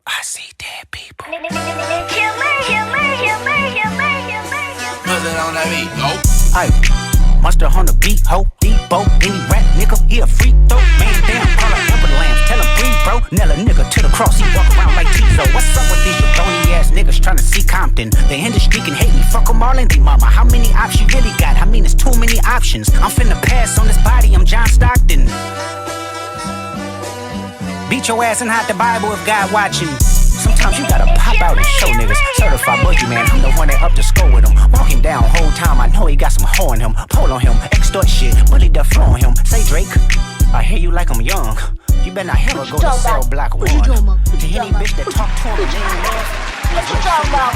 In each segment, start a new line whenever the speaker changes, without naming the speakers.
I see dead people.
Put it
on that beat, yo. Aye, monster on the beat, ho, Debo, any rap nigga, he a freak though. Man damn, call her ambulance, tell him breathe, bro. Nail a nigga to the cross, he walk around like Tizo. What's up with these jabroni ass niggas trying to see Compton? They in the street and hate me, fuck them all and they mama. How many options you really got? I mean, it's too many options. I'm finna pass on this body, I'm John Stockton. Beat your ass and hide the Bible if God watching. Sometimes you gotta pop out and show niggas. Certified boogie man, I'm the one that up to score with him. Walking down whole time, I know he got some hoe in him. Pole on him, extort shit, bully the flow on him. Say Drake, I hear you like I'm young. You better not ever go to cell block 1. To any bitch that talk to him, they ain't love.
What you talking about?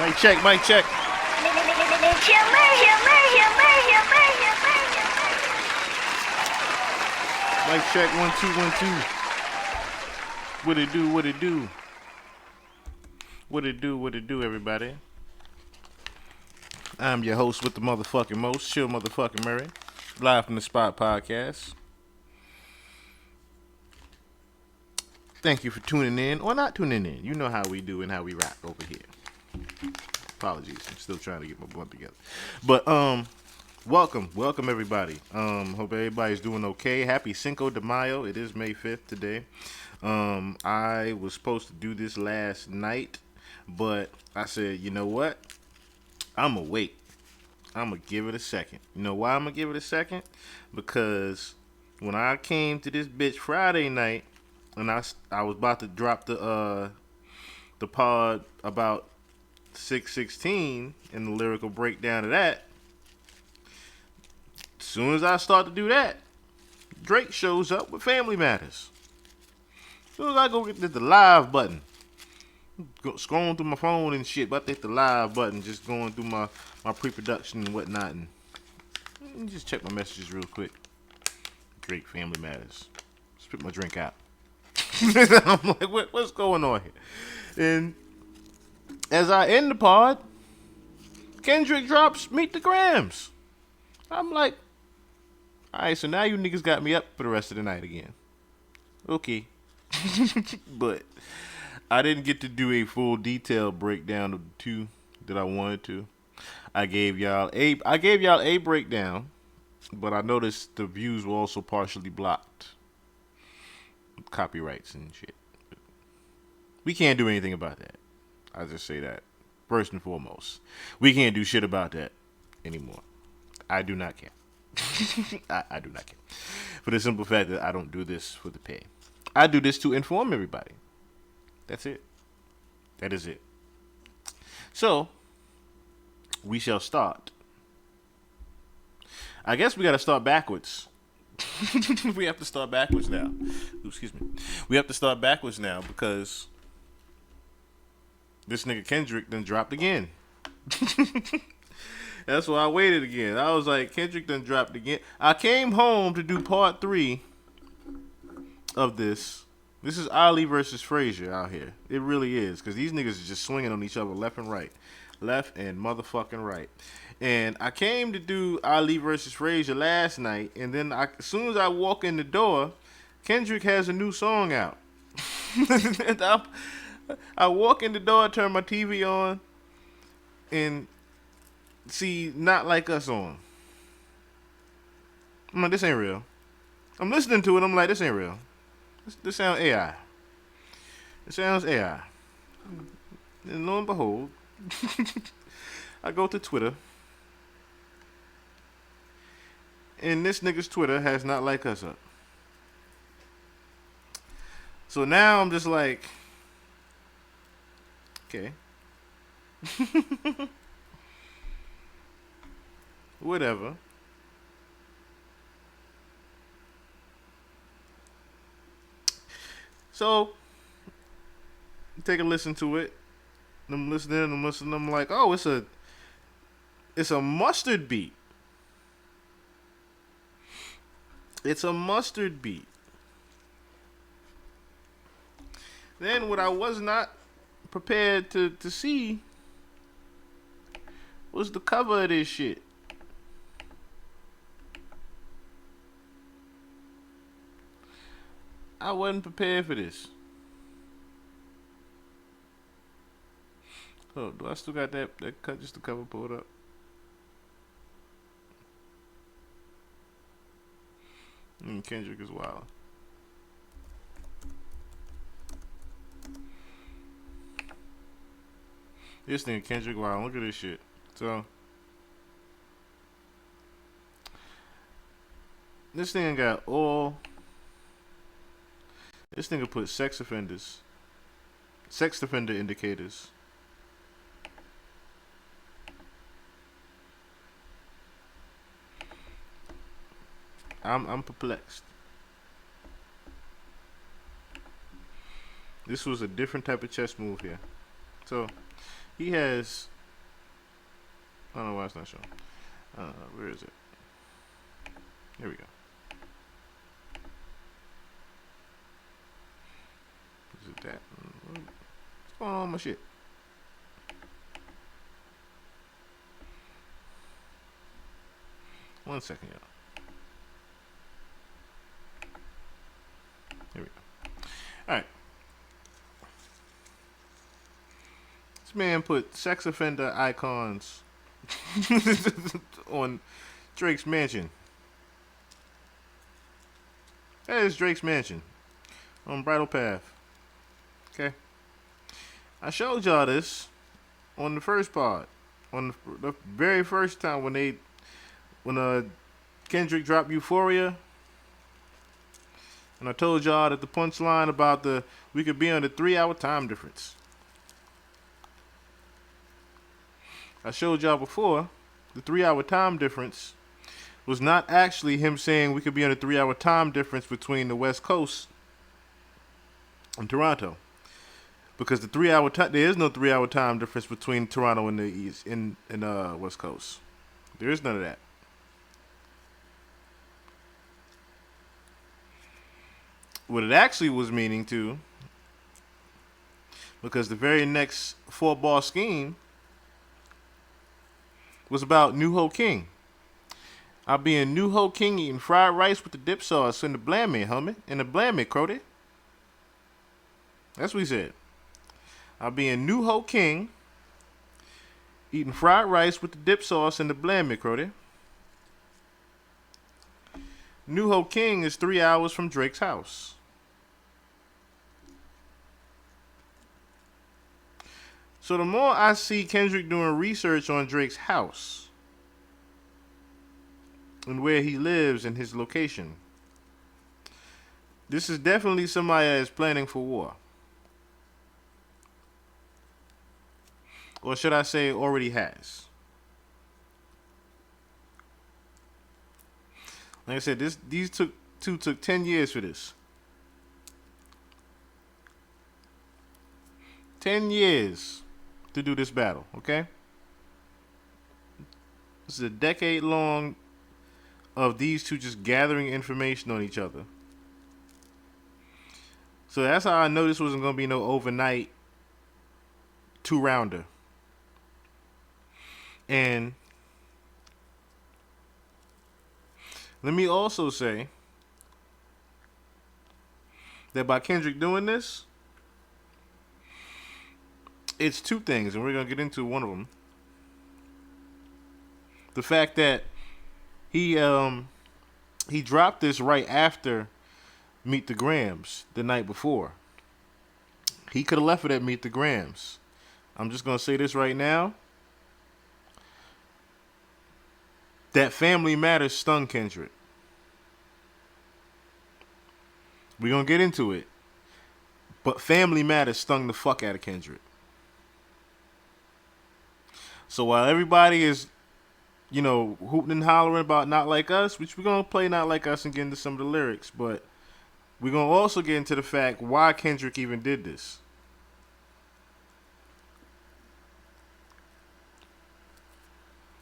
Mic check, mic check. Mic check, 1 2 1 2. What it do? What it do? What it do? What it do, everybody? I'm your host with the motherfucking most, Chill Motherfucking Murray, live from the Spot Podcast. Thank you for tuning in, or not tuning in. You know how we do and how we rock over here. Apologies, I'm still trying to get my blunt together. But welcome everybody. Hope everybody's doing okay. Happy Cinco de Mayo. It is May 5th today. I was supposed to do this last night, but I said, you know what? I'm gonna wait. I'm gonna give it a second. You know why I'm gonna give it a second? Because when I came to this bitch Friday night, and I was about to drop the pod about 616 and the lyrical breakdown of that. As soon as I start to do that, Drake shows up with Family Matters. As soon as I go get the live button, scrolling through my phone and shit, but I hit the live button, just going through my pre-production and whatnot, and just check my messages real quick. Drake, Family Matters. Spit my drink out. I'm like, what's going on here? And as I end the pod, Kendrick drops Meet the Grams. I'm like, alright, so now you niggas got me up for the rest of the night again. Okay. But I didn't get to do a full detailed breakdown of the two that I wanted to. I gave y'all a breakdown, but I noticed the views were also partially blocked. Copyrights and shit. We can't do anything about that. I just say that first and foremost. We can't do shit about that anymore. I do not care. I do not care. For the simple fact that I don't do this for the pay. I do this to inform everybody. That's it. That is it. So, we shall start. I guess we got to start backwards. We have to start backwards now. Ooh, excuse me. We have to start backwards now because this nigga Kendrick done dropped again. That's why I waited again. I was like, Kendrick done dropped again. I came home to do part 3 of this. This is Ali versus Frazier out here. It really is. Because these niggas are just swinging on each other left and right. Left and motherfucking right. And I came to do Ali versus Frazier last night. And then as soon as I walk in the door, Kendrick has a new song out. And I walk in the door, turn my TV on, and see Not Like Us on. I'm like, this ain't real. I'm listening to it, I'm like, this ain't real. This sounds AI. It sounds AI. And lo and behold, I go to Twitter, and this nigga's Twitter has Not Like Us up. So now I'm just like, okay. Whatever. So, take a listen to it. I'm listening. I'm like, oh, it's a mustard beat. It's a mustard beat. Then what I was not prepared to see was the cover of this shit. I wasn't prepared for this. Oh, do I still got that cut, just the cover pulled up? Kendrick is wild. This thing Kendrick wild. Look at this shit. So this thing got all. This nigga put sex offender indicators. I'm perplexed. This was a different type of chess move here. So he has. I don't know why it's not showing. Where is it? Here we go. Is it that? What's going on with my shit? One second, y'all. Here we go. Alright. This man put sex offender icons on Drake's mansion. That is Drake's mansion on Bridle Path. Okay. I showed y'all this on the first part. On the very first time when Kendrick dropped Euphoria. And I told y'all that the punchline about we could be on the 3-hour time difference. I showed y'all before the 3-hour time difference was not actually him saying we could be on a 3-hour time difference between the West Coast and Toronto. Because there is no 3-hour time difference between Toronto and the East in West Coast. There is none of that. What it actually was meaning to, because the very next 4-ball scheme was about New Ho King. I'll be in New Ho King eating fried rice with the dip sauce in the b.l.a.c, homie. In the b.l.a.c, Crody. That's what he said. I'll be in New Ho King eating fried rice with the dip sauce in the b.l.a.c, Crody. New Ho King is 3 hours from Drake's house. So the more I see Kendrick doing research on Drake's house and where he lives and his location, this is definitely somebody that is planning for war. Or should I say already has. Like I said, these two took 10 years for this. 10 years to do this battle, okay? This is a decade long of these two just gathering information on each other. So that's how I know this wasn't going to be no overnight 2-rounder. And let me also say that by Kendrick doing this, it's two things, and we're going to get into one of them. The fact that he dropped this right after Meet the Grams the night before. He could have left it at Meet the Grams. I'm just going to say this right now. That Family Matters stung Kendrick. We're going to get into it. But Family Matters stung the fuck out of Kendrick. So while everybody is, hooting and hollering about Not Like Us, which we're going to play Not Like Us and get into some of the lyrics, but we're going to also get into the fact why Kendrick even did this.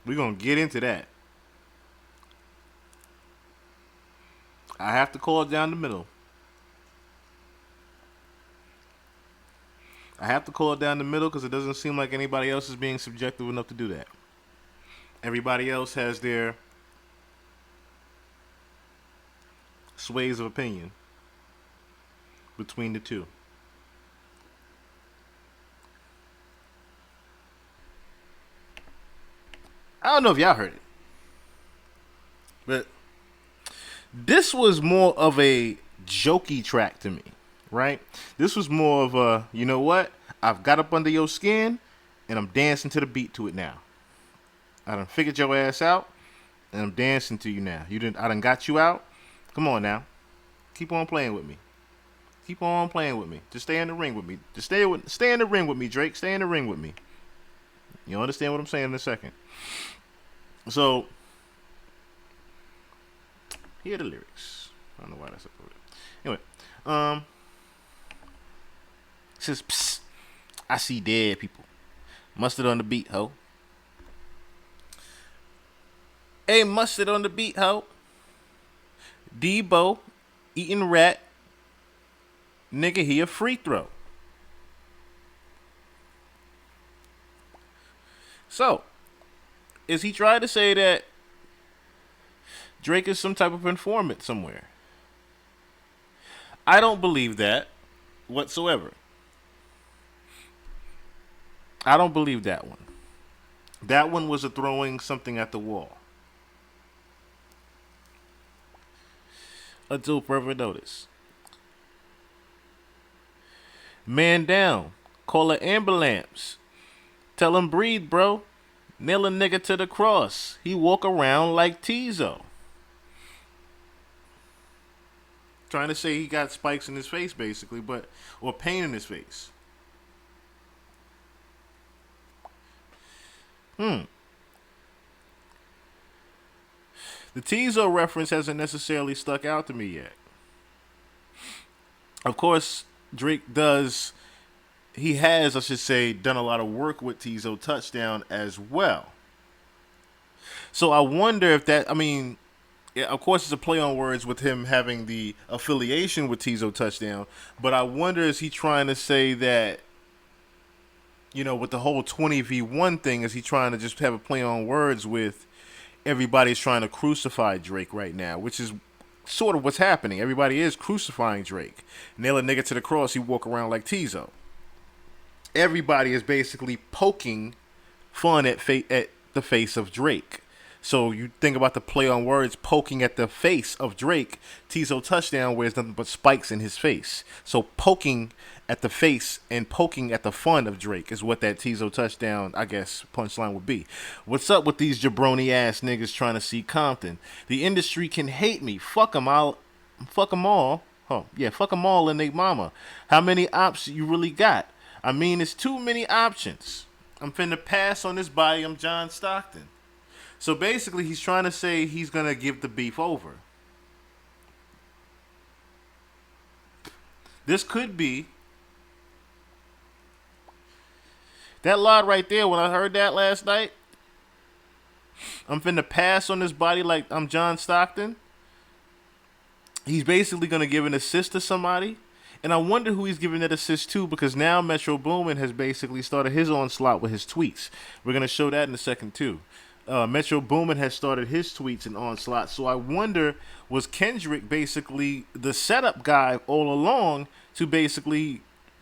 We're going to get into that. I have to call it down the middle. I have to call it down the middle because it doesn't seem like anybody else is being subjective enough to do that. Everybody else has their sways of opinion. between the two. I don't know if y'all heard it, but this was more of a jokey track to me, right? This was more of a, you know what? I've got up under your skin, and I'm dancing to the beat to it now. I done figured your ass out, and I'm dancing to you now. I done got you out. Come on now, keep on playing with me. Keep on playing with me. Just stay in the ring with me. Just stay in the ring with me, Drake. Stay in the ring with me. You understand what I'm saying in a second. So, here are the lyrics. I don't know why that's uploaded. Anyway, it says, psst, I see dead people. Mustard on the beat, ho. Hey, mustard on the beat, ho. Debo, eating rat. Nigga, he a free throw. So, is he trying to say that Drake is some type of informant somewhere? I don't believe that whatsoever. I don't believe that one. That one was a throwing something at the wall. Until further notice. Man down. Call an ambulance. Tell him breathe, bro. Nail a nigga to the cross. He walk around like Tizo. Trying to say he got spikes in his face, basically, or pain in his face. The Tizo reference hasn't necessarily stuck out to me yet. Of course, Drake has, I should say, done a lot of work with Tizo Touchdown as well. So I wonder if that, yeah, of course it's a play on words with him having the affiliation with Tizo Touchdown, but I wonder, is he trying to say that, with the whole 20v1 thing, is he trying to just have a play on words with everybody's trying to crucify Drake right now, which is sort of what's happening. Everybody is crucifying Drake. Nail a nigga to the cross, he walk around like Tizo. Everybody is basically poking fun at the face of Drake. So you think about the play on words, poking at the face of Drake. Tizo Touchdown wears nothing but spikes in his face. So poking at the face and poking at the fun of Drake is what that Tizo Touchdown, I guess, punchline would be. What's up with these jabroni ass niggas trying to see Compton? The industry can hate me. Fuck them all. Fuck them all. Oh, yeah, fuck them all and they mama. How many ops you really got? It's too many options. I'm finna pass on this body. I'm John Stockton. So basically, he's trying to say he's going to give the beef over. This could be. That line right there, when I heard that last night, I'm finna pass on this body like I'm John Stockton. He's basically going to give an assist to somebody. And I wonder who he's giving that assist to, because now Metro Boomin has basically started his onslaught with his tweets. We're going to show that in a second, too. Metro Boomin has started his tweets and onslaught. So I wonder, was Kendrick basically the setup guy all along to basically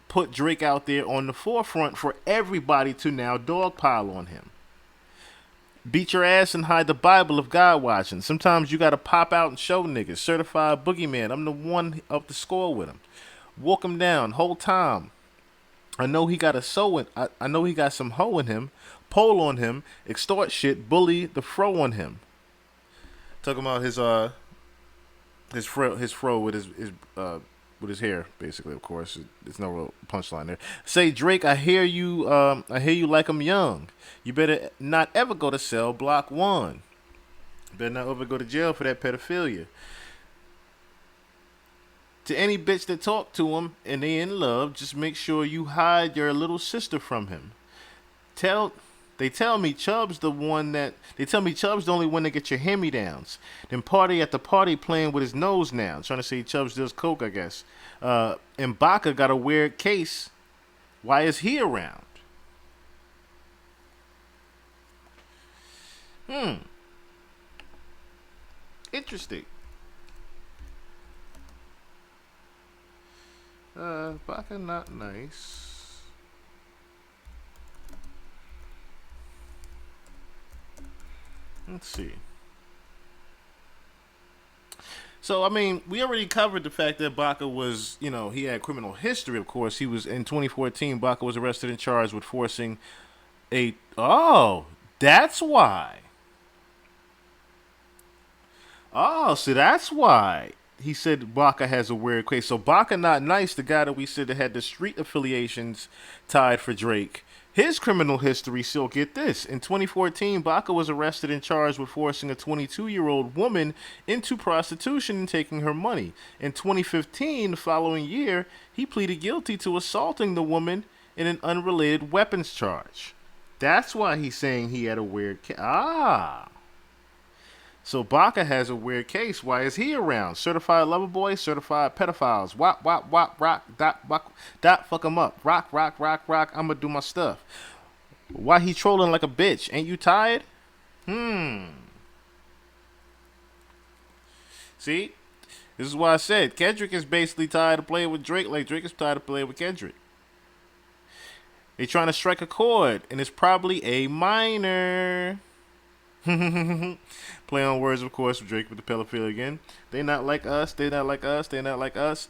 put Drake out there on the forefront for everybody to now dogpile on him? Beat your ass and hide the Bible if God watching. Sometimes you got to pop out and show niggas. Certified boogeyman. I'm the one up the score with him. Walk him down whole time. I know he got I know he got some hoe in him. Pole on him, extort shit, bully the fro on him. Talking about his fro with his hair, basically. Of course, there's no real punchline there. Say Drake, I hear you like I'm young. You better not ever go to cell block 1. Better not ever go to jail for that pedophilia. To any bitch that talk to him and they in love, just make sure you hide your little sister from him. They tell me Chubb's the only one that get your hand-me-downs. Then party at the party playing with his nose now. Trying to say Chubbs does coke, I guess. And Baca got a weird case. Why is he around? Interesting. b.a.c not nice. Let's see. So, I mean, we already covered the fact that b.a.c was, he had criminal history, of course. He was, in 2014, b.a.c was arrested and charged with forcing oh, that's why. Oh, so that's why. He said b.a.c has a weird case. So b.a.c not nice, the guy that we said that had the street affiliations tied for Drake. His criminal history, still get this. In 2014, b.a.c was arrested and charged with forcing a 22-year-old woman into prostitution and taking her money. In 2015, the following year, he pleaded guilty to assaulting the woman in an unrelated weapons charge. That's why he's saying he had a weird case. So b.a.c has a weird case. Why is he around? Certified lover boy, certified pedophiles. Wop, wop, wop, rock, dot, fuck him up. Rock, rock, rock, rock. I'ma do my stuff. Why he trolling like a bitch? Ain't you tired? See? This is why I said Kendrick is basically tired of playing with Drake like Drake is tired of playing with Kendrick. They trying to strike a chord, and it's probably a minor. Play on words, of course, with Drake with the pedophilia again. They not like us. They not like us. They not like us.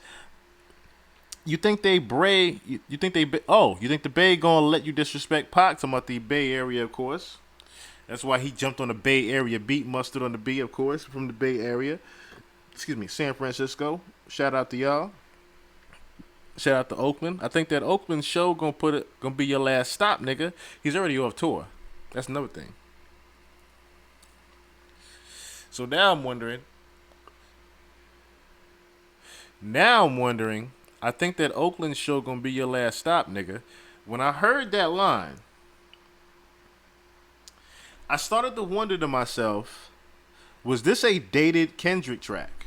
You think they Bray? You think they? You think the Bay gonna let you disrespect Pac? Talking about the Bay Area, of course. That's why he jumped on the Bay Area beat. Mustard on the B, of course, from the Bay Area. Excuse me, San Francisco. Shout out to y'all. Shout out to Oakland. I think that Oakland show gonna be your last stop, nigga. He's already off tour. That's another thing. So now I'm wondering. I think that Oakland show gonna be your last stop, nigga. When I heard that line, I started to wonder to myself, was this a dated Kendrick track?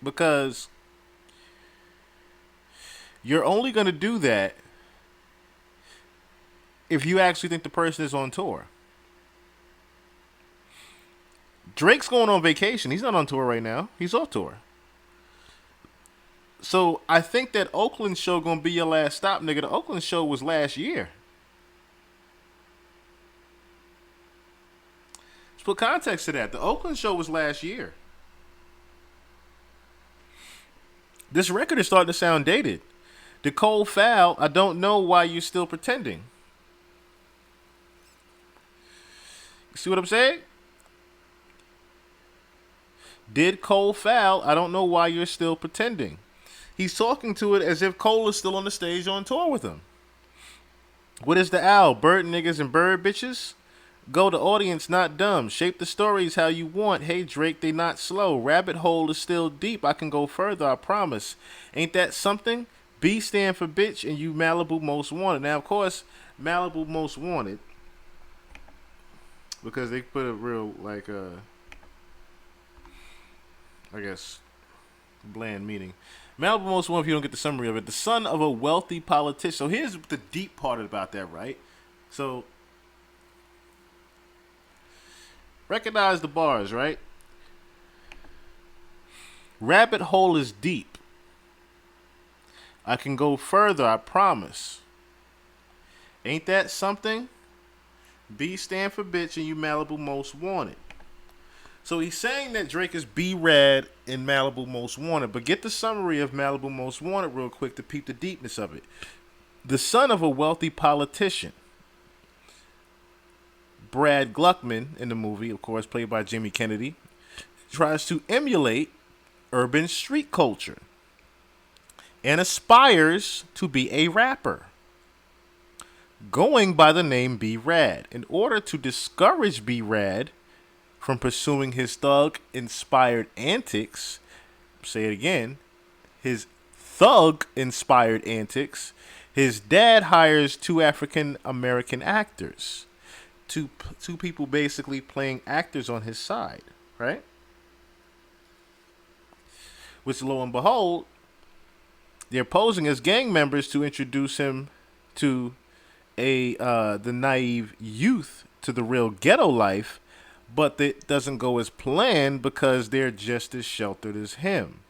Because you're only gonna do that if you actually think the person is on tour. Drake's going on vacation. He's not on tour right now. He's off tour. So I think that Oakland show gonna be your last stop, nigga. The Oakland show was last year. Let's put context to that. The Oakland show was last year. This record is starting to sound dated. The Cold Foul, I don't know why you're still pretending. You see what I'm saying? Did Cole foul? I don't know why you're still pretending. He's talking to it as if Cole is still on the stage on tour with him. What is the owl? Bird niggas and bird bitches? Go to audience, not dumb. Shape the stories how you want. Hey Drake, they not slow. Rabbit hole is still deep. I can go further, I promise. Ain't that something? B stand for bitch and you Malibu most wanted. Now, of course, Malibu most wanted. Because they put a real, I guess, bland meaning. Malibu most wanted, if you don't get the summary of it. The son of a wealthy politician. So here's the deep part about that, right? So, recognize the bars, right? Rabbit hole is deep. I can go further, I promise. Ain't that something? B stand for bitch and you Malibu most wanted. So he's saying that Drake is B-Rad in Malibu most wanted. But get the summary of Malibu most wanted real quick to peep the deepness of it. The son of a wealthy politician. Brad Gluckman in the movie, of course, played by Jimmy Kennedy, tries to emulate urban street culture and aspires to be a rapper, going by the name B-Rad. In order to discourage B-Rad from pursuing his thug-inspired antics, say it again, his thug-inspired antics, his dad hires two African-American actors. Two people basically playing actors on his side, right? Which, lo and behold, they're posing as gang members to introduce him to the naive youth to the real ghetto life but it doesn't go as planned because they're just as sheltered as him.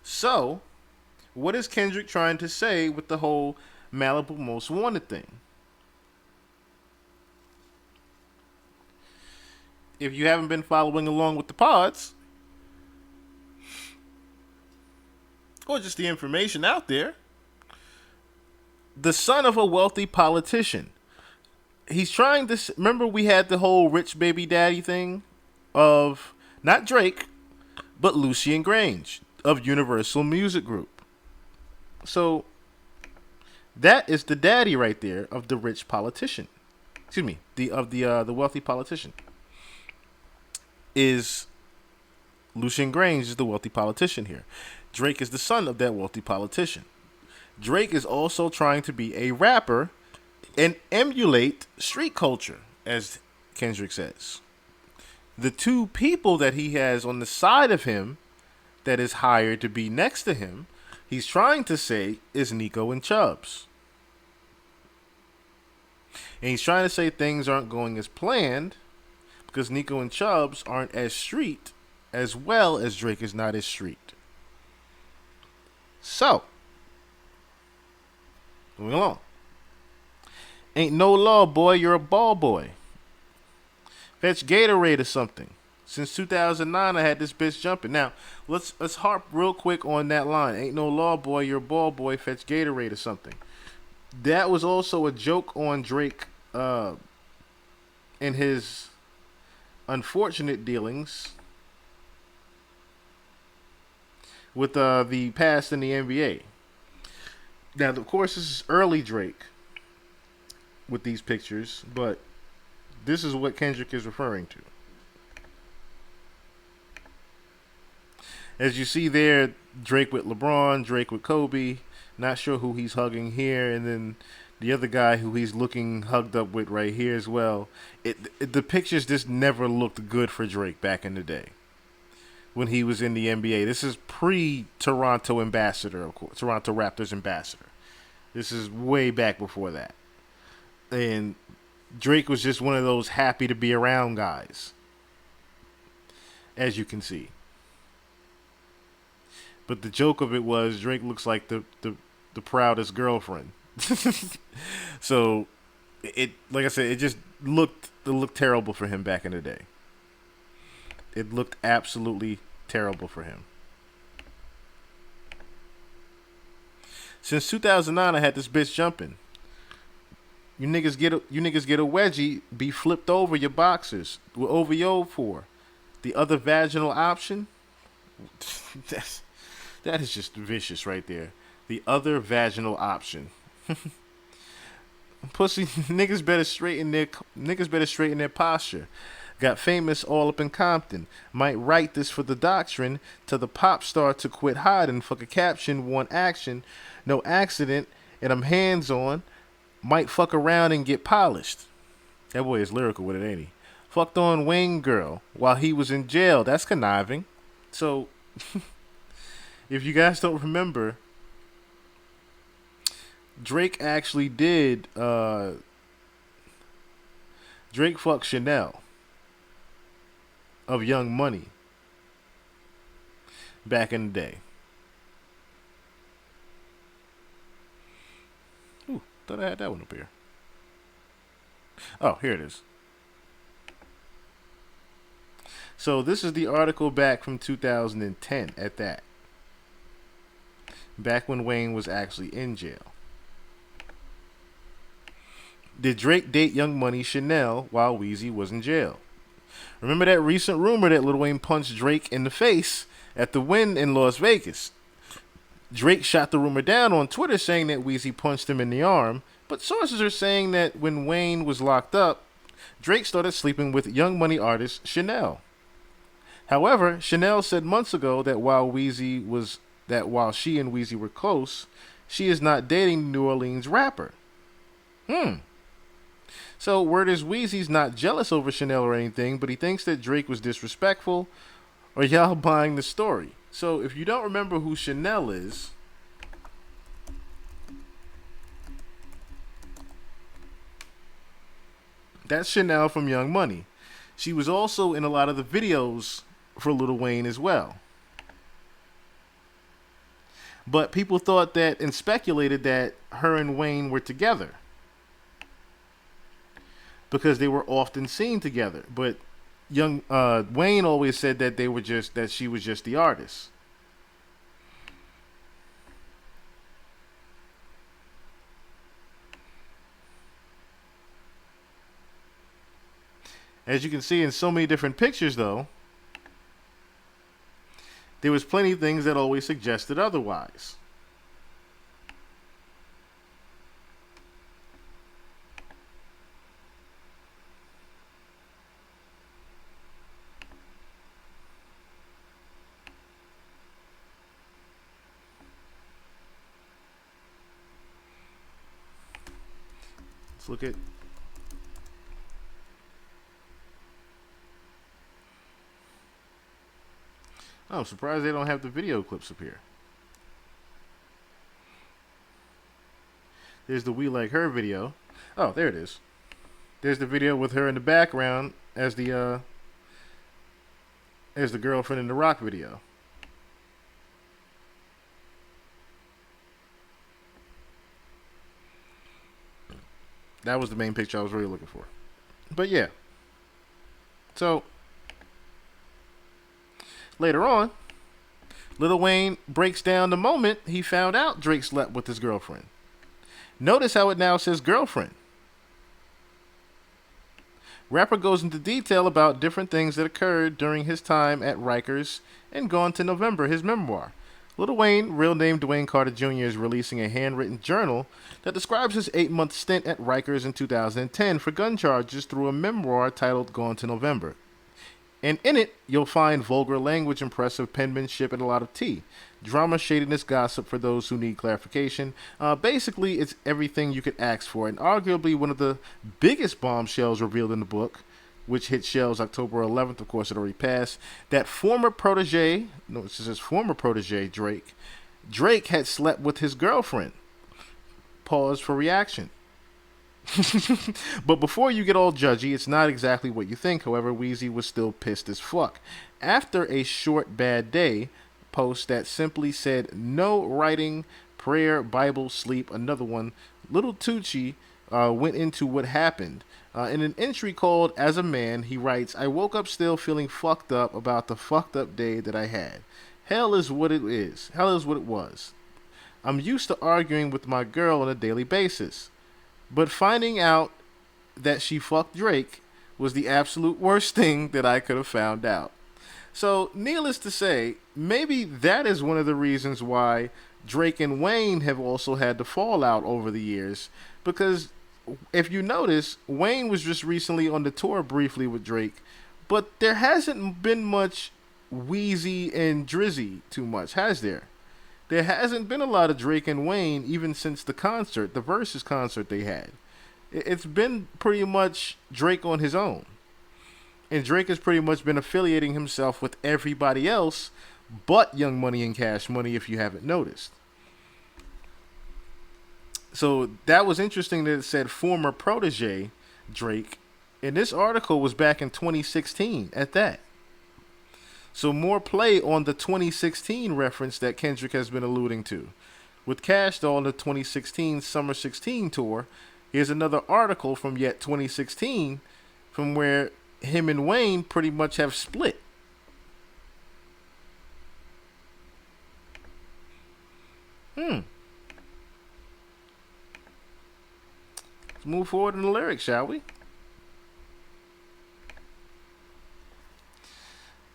So, what is Kendrick trying to say with the whole Malibu Most Wanted thing? If you haven't been following along with the pods, or just the information out there, the son of a wealthy politician. He's trying to. Remember, we had the whole rich baby daddy thing of not Drake, but Lucien Grange of Universal Music Group. So that is the daddy right there of the rich politician. Excuse me, the wealthy politician. Is Lucien Grange is the wealthy politician here. Drake is the son of that wealthy politician. Drake is also trying to be a rapper and emulate street culture, as Kendrick says. The two people that he has on the side of him that is hired to be next to him, he's trying to say is Nico and Chubbs. And he's trying to say things aren't going as planned because Nico and Chubbs aren't as street as well as Drake is not as street. So, moving along. Ain't no law, boy, you're a ball boy. Fetch Gatorade or something. Since 2009, I had this bitch jumping. Now, let's harp real quick on that line. Ain't no law, boy, you're a ball boy. Fetch Gatorade or something. That was also a joke on Drake in his unfortunate dealings with the past in the NBA. Now, of course, this is early Drake with these pictures, but this is what Kendrick is referring to. As you see there, Drake with LeBron, Drake with Kobe. Not sure who he's hugging here, and then the other guy who he's looking hugged up with right here as well. The pictures just never looked good for Drake back in the day when he was in the NBA. This is pre-Toronto ambassador, of course, Toronto Raptors ambassador. This is way back before that. And Drake was just one of those happy to be around guys, as you can see. But the joke of it was Drake looks like the proudest girlfriend. So it, like I said, it looked terrible for him back in the day. It looked absolutely terrible for him. Since 2009, I had this bitch jumping. You niggas get a wedgie, be flipped over your boxers. What OVO for? The other vaginal option? That is just vicious right there. The other vaginal option. Pussy niggas better straighten their posture. Got famous all up in Compton. Might write this for the doctrine. To the pop star to quit hiding. Fuck a caption, one action, no accident, and I'm hands on. Might fuck around and get polished. That boy is lyrical with it, ain't he? Fucked on Wayne girl while he was in jail. That's conniving. So, if you guys don't remember, Drake actually did. Drake fucked Chanel of Young Money back in the day. Ooh, thought I had that one up here. Oh, here it is. So this is the article back from 2010 at that. Back when Wayne was actually in jail. Did Drake date Young Money Chanel while Weezy was in jail? Remember that recent rumor that Lil Wayne punched Drake in the face at the Wynn in Las Vegas? Drake shot the rumor down on Twitter saying that Weezy punched him in the arm, but sources are saying that when Wayne was locked up, Drake started sleeping with Young Money artist Chanel. However, Chanel said months ago that while she and Weezy were close, she is not dating New Orleans rapper. So word is Weezy's not jealous over Chanel or anything, but he thinks that Drake was disrespectful, or y'all buying the story. So if you don't remember who Chanel is, that's Chanel from Young Money. She was also in a lot of the videos for Lil Wayne as well. But people thought that and speculated that her and Wayne were together because they were often seen together. But young Wayne always said that she was just the artist. As you can see in so many different pictures, though, there was plenty of things that always suggested otherwise. Let's look at... Oh, I'm surprised they don't have the video clips up here. There's the We Like Her video. Oh, there it is. There's the video with her in the background as the girlfriend in the Rock video. That was the main picture I was really looking for. But yeah. So, later on, Lil Wayne breaks down the moment he found out Drake slept with his girlfriend. Notice how it now says girlfriend. Rapper goes into detail about different things that occurred during his time at Rikers and Gone to November, his memoir. Lil Wayne, real name Dwayne Carter Jr., is releasing a handwritten journal that describes his 8-month stint at Rikers in 2010 for gun charges through a memoir titled Gone to November. And in it, you'll find vulgar language, impressive penmanship, and a lot of tea. Drama, shadiness, gossip for those who need clarification. Basically, it's everything you could ask for, and arguably one of the biggest bombshells revealed in the book, which hit shelves October 11th. Of course, it already passed. That former protege, Drake had slept with his girlfriend. Pause for reaction. But before you get all judgy, it's not exactly what you think. However, Weezy was still pissed as fuck. After a short bad day post that simply said no writing, prayer, Bible, sleep, another one, Little Tucci went into what happened. In an entry called As a Man, he writes, I woke up still feeling fucked up about the fucked up day that I had. Hell is what it is. Hell is what it was. I'm used to arguing with my girl on a daily basis. But finding out that she fucked Drake was the absolute worst thing that I could have found out. So, needless to say, maybe that is one of the reasons why Drake and Wayne have also had the fallout over the years. Because if you notice, Wayne was just recently on the tour briefly with Drake, but there hasn't been much Weezy and Drizzy too much, has there? There hasn't been a lot of Drake and Wayne even since the concert, the Versus concert they had. It's been pretty much Drake on his own. And Drake has pretty much been affiliating himself with everybody else but Young Money and Cash Money, if you haven't noticed. So that was interesting that it said former protege Drake. And this article was back in 2016 at that. So more play on the 2016 reference that Kendrick has been alluding to. With Cash Doll on the 2016 Summer 16 tour, here's another article from yet 2016 from where him and Wayne pretty much have split. Let's move forward in the lyrics, shall we?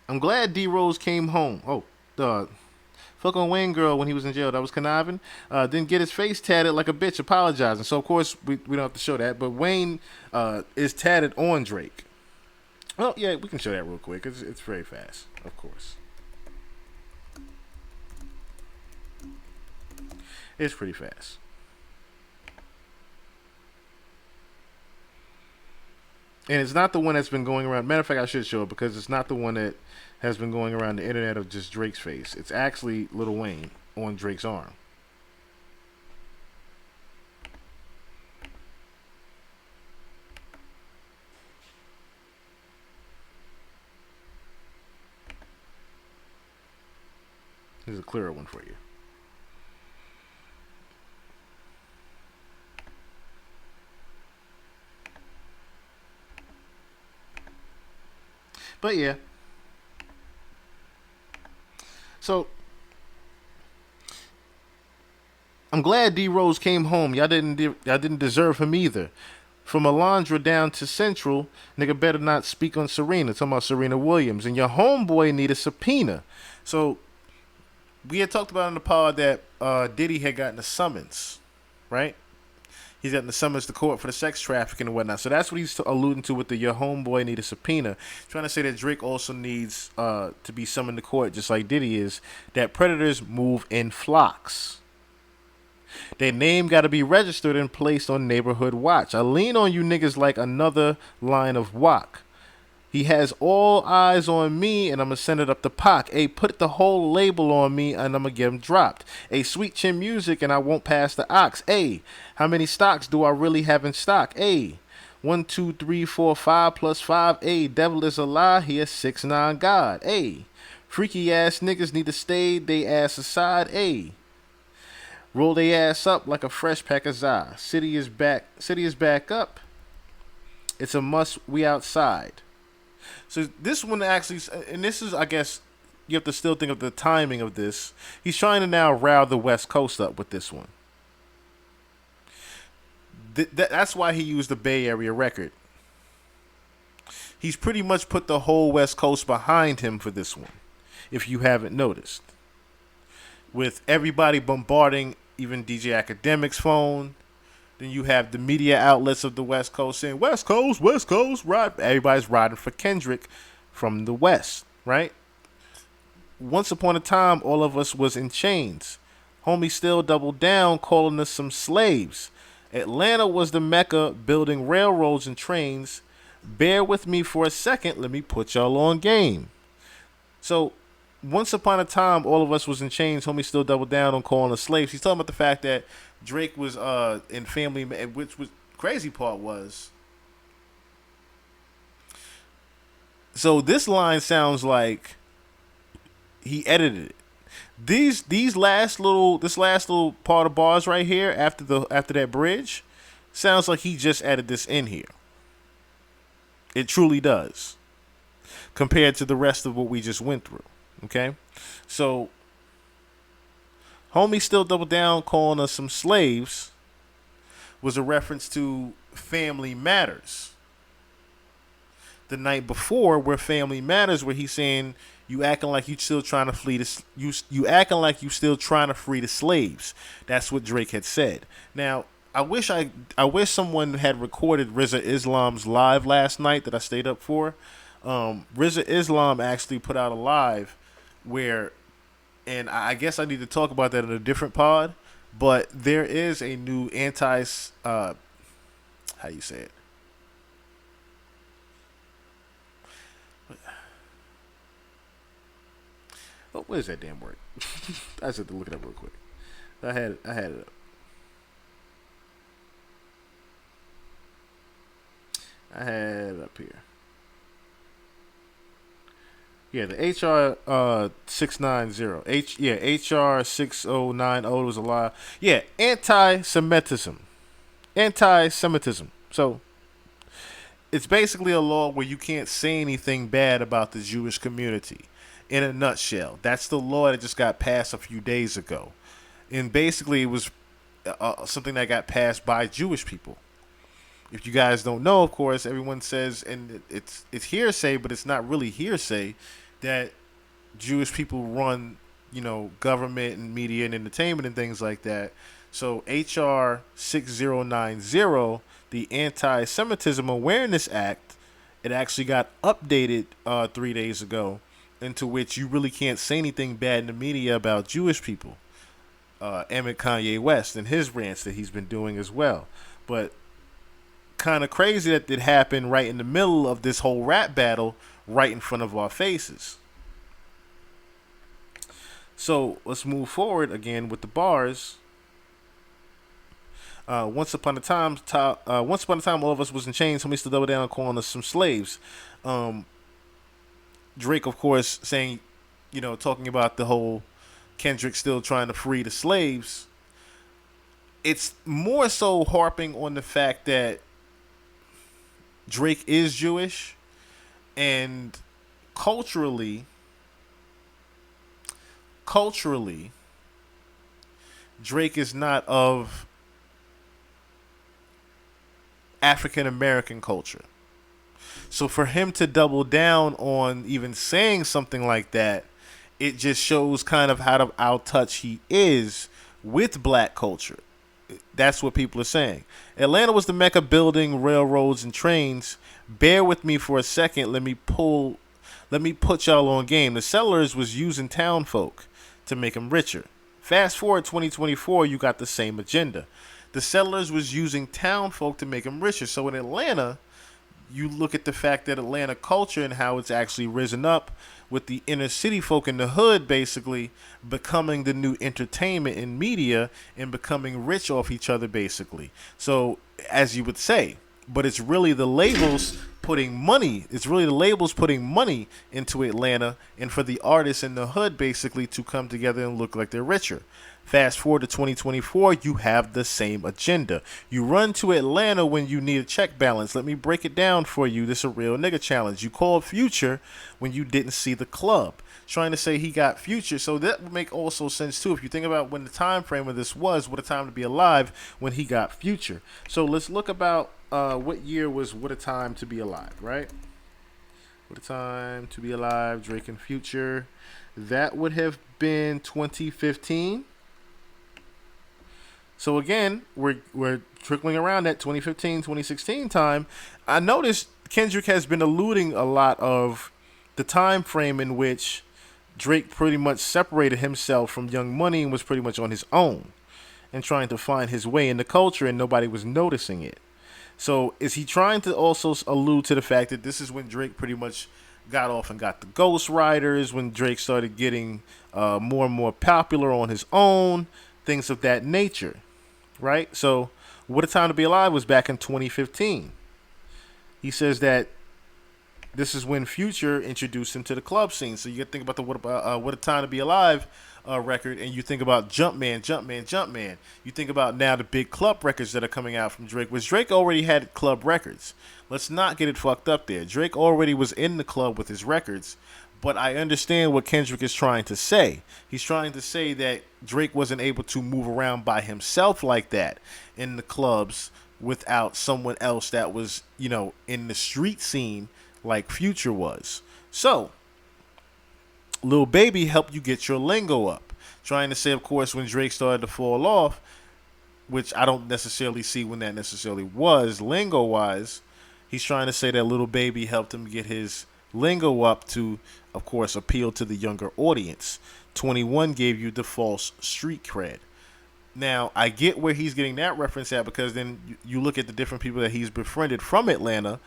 I'm glad D-Rose came home. Oh, fuck on Wayne girl when he was in jail. That was conniving. Didn't get his face tatted like a bitch apologizing. So, of course, we don't have to show that. But Wayne is tatted on Drake. Well, yeah, we can show that real quick. It's very fast, of course. It's pretty fast. And it's not the one that's been going around. Matter of fact, I should show it because it's not the one that has been going around the internet of just Drake's face. It's actually Lil Wayne on Drake's arm. a clearer one for you. But yeah. So I'm glad D Rose came home. Y'all didn't deserve him either. From Alondra down to Central, nigga better not speak on Serena. Talking about Serena Williams. And your homeboy need a subpoena. So we had talked about in the pod that Diddy had gotten a summons, right? He's gotten the summons to court for the sex trafficking and whatnot. So that's what he's alluding to with the your homeboy need a subpoena. Trying to say that Drake also needs to be summoned to court just like Diddy is. That predators move in flocks. Their name got to be registered and placed on neighborhood watch. I lean on you niggas like another line of walk. He has all eyes on me, and I'm going to send it up to Pac. Hey, put the whole label on me, and I'm going to get him dropped. Hey, Sweet Chin Music, and I won't pass the ox. Hey, how many stocks do I really have in stock? Hey, 1, 2, 3, 4, 5 plus 5. Hey, devil is a lie. He is 6'9" God. Hey, freaky ass niggas need to stay they ass aside. Hey, roll they ass up like a fresh pack of za. City is back up. It's a must. We outside. So this one actually, and this is, I guess, you have to still think of the timing of this. He's trying to now rile the West Coast up with this one. That's why he used the Bay Area record. He's pretty much put the whole West Coast behind him for this one, if you haven't noticed. With everybody bombarding even DJ Academic's phone. Then you have the media outlets of the West Coast saying, West Coast, ride. Everybody's riding for Kendrick from the West, right? Once upon a time, all of us was in chains. Homie still doubled down, calling us some slaves. Atlanta was the Mecca, building railroads and trains. Bear with me for a second, let me put y'all on game. So, once upon a time, all of us was in chains. Homie still doubled down on calling us slaves. He's talking about the fact that Drake was in Family, which was crazy part was. So this line sounds like he edited it. This last little part of bars right here after that bridge sounds like he just added this in here. It truly does, compared to the rest of what we just went through. Okay, so homie still double down calling us some slaves was a reference to Family Matters. The night before, where Family Matters, where he's saying you acting like you still trying to flee you acting like you still trying to free the slaves. That's what Drake had said. Now, I wish someone had recorded RZA Islam's live last night that I stayed up for. RZA Islam actually put out a live where, and I guess I need to talk about that in a different pod, but there is a new how you say it? Oh, what is that damn word? I just have to look it up real quick. I had it up. I had it up here. Yeah, the HR 690. HR 6090 was a lie. Yeah, anti-Semitism. So it's basically a law where you can't say anything bad about the Jewish community. In a nutshell, that's the law that just got passed a few days ago, and basically it was something that got passed by Jewish people. If you guys don't know, of course, everyone says, and it's hearsay, but it's not really hearsay, that Jewish people run, government and media and entertainment and things like that. So HR 6090, the Anti-Semitism Awareness Act, it actually got updated 3 days ago, into which you really can't say anything bad in the media about Jewish people. Emmett Kanye West and his rants that he's been doing as well. But kind of crazy that it happened right in the middle of this whole rap battle, right in front of our faces. So let's move forward again with the bars. Once upon a time, all of us was in chains. Somebody still double down calling us some slaves. Drake, of course, saying, talking about the whole Kendrick still trying to free the slaves. It's more so harping on the fact that Drake is Jewish, and culturally, culturally, Drake is not of African American culture. So for him to double down on even saying something like that, it just shows kind of how out of touch he is with black culture. That's what people are saying. Atlanta was the mecca building railroads and trains. Bear with me for a second. Let me put y'all on game. The settlers was using town folk to make them richer. Fast forward 2024, you got the same agenda. The settlers was using town folk to make them richer. So in Atlanta, you look at the fact that Atlanta culture and how it's actually risen up with the inner city folk in the hood basically becoming the new entertainment in media and becoming rich off each other basically. So as you would say, but it's really the labels putting money. It's really the labels putting money into Atlanta and for the artists in the hood basically to come together and look like they're richer. Fast forward to 2024, you have the same agenda. You run to Atlanta when you need a check balance. Let me break it down for you. This is a real nigga challenge. You called Future when you didn't see the club. Trying to say he got Future. So that would make also sense too. If you think about when the time frame of this was, what a time to be alive when he got Future. So let's look about what year was What a Time to Be Alive, right? What a Time to Be Alive, Drake and Future. That would have been 2015. So again, we're trickling around that 2015, 2016 time. I noticed Kendrick has been alluding a lot of the time frame in which Drake pretty much separated himself from Young Money and was pretty much on his own and trying to find his way in the culture, and nobody was noticing it. So is he trying to also allude to the fact that this is when Drake pretty much got off and got the Ghost Riders, when Drake started getting more and more popular on his own, things of that nature? Right? So, What a Time to Be Alive was back in 2015. He says that this is when Future introduced him to the club scene. So you got to think about the What a Time to Be Alive record, and you think about Jumpman. You think about now the big club records that are coming out from Drake, which Drake already had club records. Let's not get it fucked up there. Drake already was in the club with his records. But I understand what Kendrick is trying to say. He's trying to say that Drake wasn't able to move around by himself like that in the clubs without someone else that was, in the street scene like Future was. So, Lil Baby helped you get your lingo up. Trying to say, of course, when Drake started to fall off, which I don't necessarily see when that necessarily was, lingo-wise, he's trying to say that Lil Baby helped him get his lingo up to, of course, appeal to the younger audience. 21 gave you the false street cred. Now, I get where he's getting that reference at, because then you look at the different people that he's befriended from Atlanta,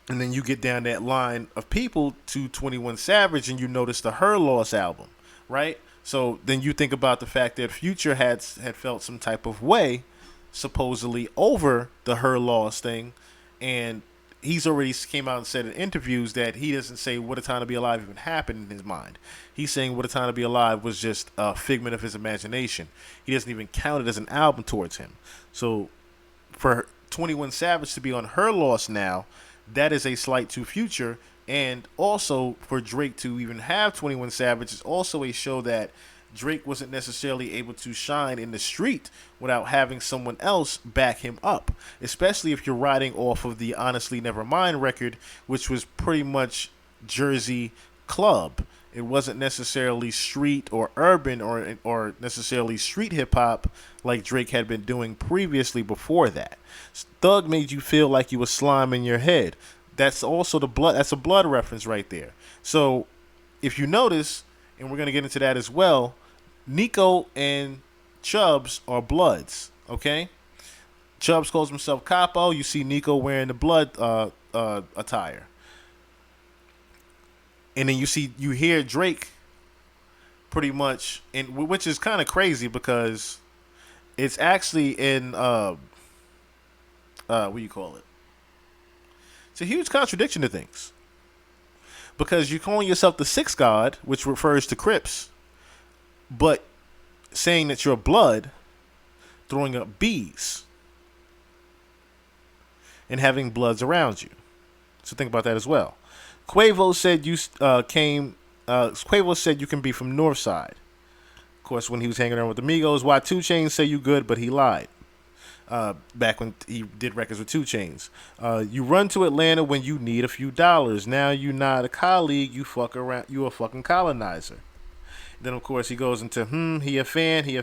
and then you get down that line of people to 21 Savage, and you notice the Her Loss album, right? So then you think about the fact that Future had felt some type of way, supposedly, over the Her Loss thing, and he's already came out and said in interviews that he doesn't say What a Time to Be Alive even happened in his mind. He's saying What a Time to Be Alive was just a figment of his imagination. He doesn't even count it as an album towards him. So for 21 Savage to be on Her Loss now, that is a slight to Future. And also for Drake to even have 21 Savage is also a show that Drake wasn't necessarily able to shine in the street without having someone else back him up, especially if you're riding off of the Honestly Nevermind record, which was pretty much Jersey club. It wasn't necessarily street or urban or necessarily street hip hop like Drake had been doing previously before that. Thug made you feel like you were slime in your head. That's also the blood. That's a blood reference right there. So if you notice, and we're going to get into that as well, Nico and Chubbs are Bloods, okay? Chubbs calls himself Capo. You see Nico wearing the Blood attire. And then you hear Drake pretty much, which is kind of crazy because it's actually in, what do you call it? It's a huge contradiction to things. Because you're calling yourself the Sixth God, which refers to Crips, But saying that you're blood, throwing up B's, and having bloods around you. So think about that as well. Quavo said Quavo said you can be from Northside. Of course, when he was hanging around with the Migos, why 2 Chainz say you good, but he lied. Back when he did records with 2 Chainz. You run to Atlanta when you need a few dollars. Now you not a colleague, you fuck around. You a fucking colonizer. Then of course he goes into he a fan. Freaky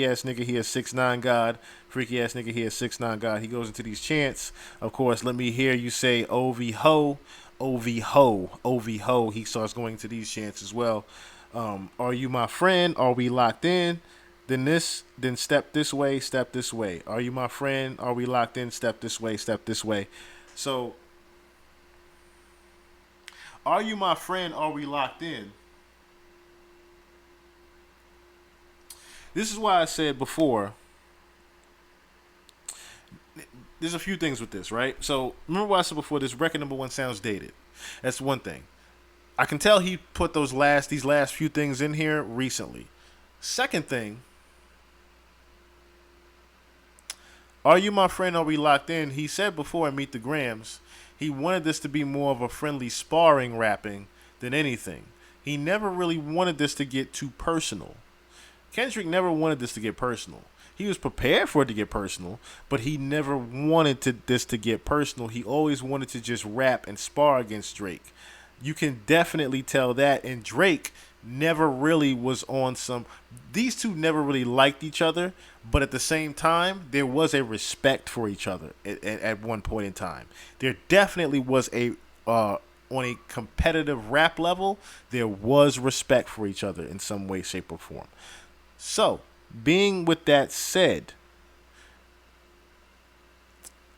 ass nigga, he a 6'9" god. Freaky ass nigga, he a 6'9" god. He goes into these chants. Of course, let me hear you say OV ho, OV ho, OV ho. He starts going to these chants as well. Are you my friend? Are we locked in? Then step this way, step this way. Are you my friend? Are we locked in? Step this way, step this way. So, are you my friend? Are we locked in? This is why I said before, there's a few things with this, right? So, remember what I said before, this record number 1 sounds dated. That's one thing. I can tell he put these last few things in here recently. Second thing, are you my friend? Are we locked in? He said before in Meet the Grams, he wanted this to be more of a friendly sparring rapping than anything. He never really wanted this to get too personal. Kendrick never wanted this to get personal. He was prepared for it to get personal, but he never wanted this to get personal. He always wanted to just rap and spar against Drake. You can definitely tell that. And Drake never really was on some... These two never really liked each other, but at the same time, there was a respect for each other at one point in time. There definitely was on a competitive rap level, there was respect for each other in some way, shape, or form. So, being with that said,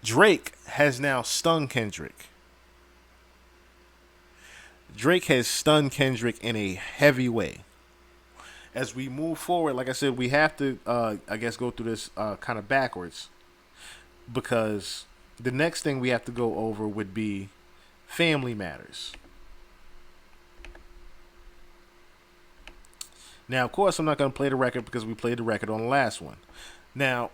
Drake has now stung Kendrick. Drake has stunned Kendrick in a heavy way. As we move forward, like I said, we have to, I guess, go through this kind of backwards. Because the next thing we have to go over would be Family Matters. Now, of course, I'm not going to play the record because we played the record on the last one. Now,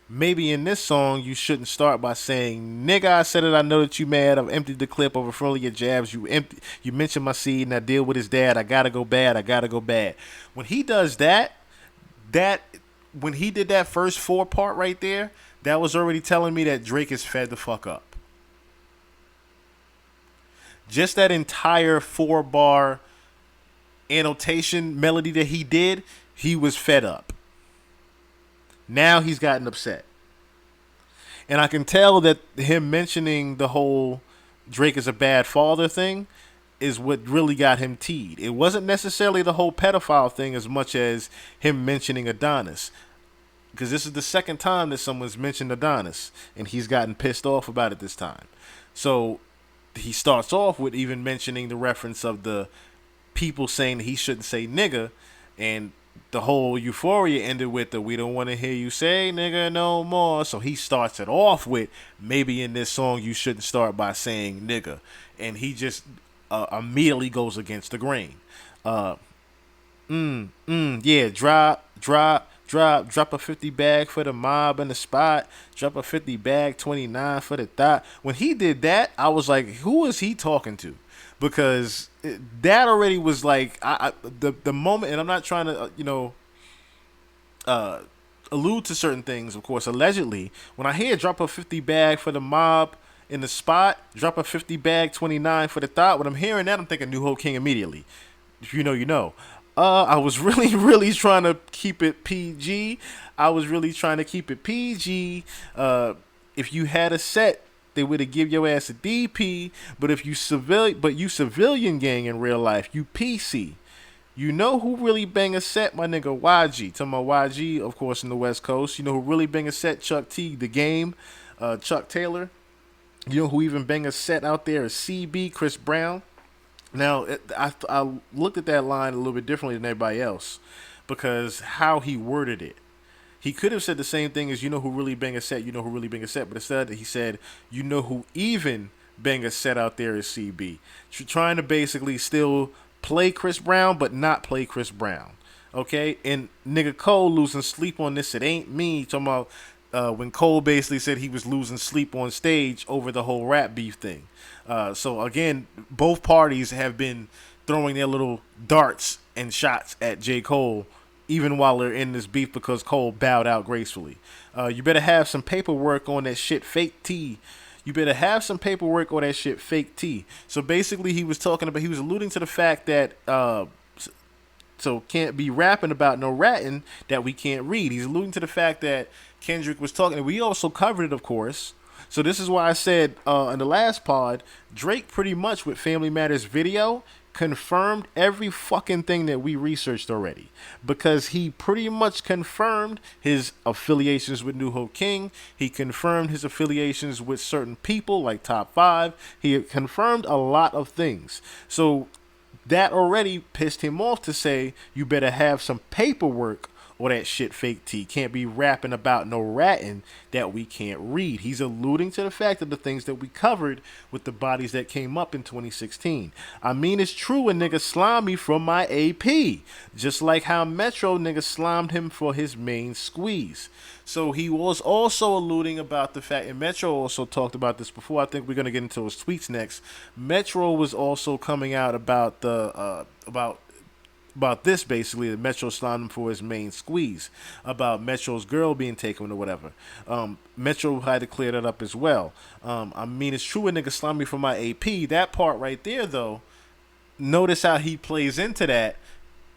maybe in this song, you shouldn't start by saying, nigga, I said it, I know that you mad. I've emptied the clip over front of your jabs. You mentioned my seed and I deal with his dad. I gotta go bad. I gotta go bad. When he does that, when he did that first 4 part right there, that was already telling me that Drake is fed the fuck up. Just that entire 4-bar annotation melody that he did, he was fed up. Now he's gotten upset. And I can tell that him mentioning the whole Drake is a bad father thing is what really got him teed. It wasn't necessarily the whole pedophile thing as much as him mentioning Adonis. Because this is the second time that someone's mentioned Adonis, and he's gotten pissed off about it this time. So he starts off with even mentioning the reference of the people saying that he shouldn't say nigga, and the whole euphoria ended with the we don't want to hear you say nigga no more. So he starts it off with maybe in this song you shouldn't start by saying nigga, and he just immediately goes against the grain. Yeah, drop a 50 bag for the mob in the spot. Drop a 50 bag, 29 for the thought. When he did that, I was like, who is he talking to? Because that already was like the moment, and I'm not trying to allude to certain things. Of course, allegedly, when I hear drop a 50 bag for the mob in the spot, drop a 50 bag, 29 for the thought. When I'm hearing that, I'm thinking New Hope King immediately. If you know, you know. I was really trying to keep it PG. If you had a set, they would have give your ass a DP. But if you civilian gang in real life, you PC. You know who really bang a set? My nigga YG. Talking about YG, of course, in the West Coast. You know who really bang a set? Chuck T, The Game, Chuck Taylor. You know who even bang a set out there is CB, Chris Brown. Now, I looked at that line a little bit differently than everybody else because how he worded it. He could have said the same thing as, you know who really bang a set, you know who really bang a set. But instead, he said, you know who even bang a set out there is CB. Trying to basically still play Chris Brown, but not play Chris Brown. Okay, and nigga Cole losing sleep on this. It ain't me talking about when Cole basically said he was losing sleep on stage over the whole rap beef thing. So again, both parties have been throwing their little darts and shots at J. Cole, even while they're in this beef because Cole bowed out gracefully. You better have some paperwork on that shit, fake T. You better have some paperwork on that shit, fake T. So basically, he was alluding to the fact that so can't be rapping about no ratting that we can't read. He's alluding to the fact that Kendrick was talking, and we also covered it, of course. So this is why I said in the last pod, Drake pretty much with Family Matters video confirmed every fucking thing that we researched already, because he pretty much confirmed his affiliations with New Hope King. He confirmed his affiliations with certain people like Top 5. He confirmed a lot of things. So that already pissed him off to say, you better have some paperwork or that shit fake T. Can't be rapping about no ratting that we can't read. He's alluding to the fact of the things that we covered with the bodies that came up in 2016. I mean, it's true a nigga slimed me from my AP. Just like how Metro nigga slimed him for his main squeeze. So he was also alluding about the fact, and Metro also talked about this before. I think we're going to get into his tweets next. Metro was also coming out about the about this, basically, that Metro slimed him for his main squeeze, about Metro's girl being taken or whatever. Metro had to clear that up as well. I mean, it's true a nigga slimed me for my AP. That part right there, though, notice how he plays into that,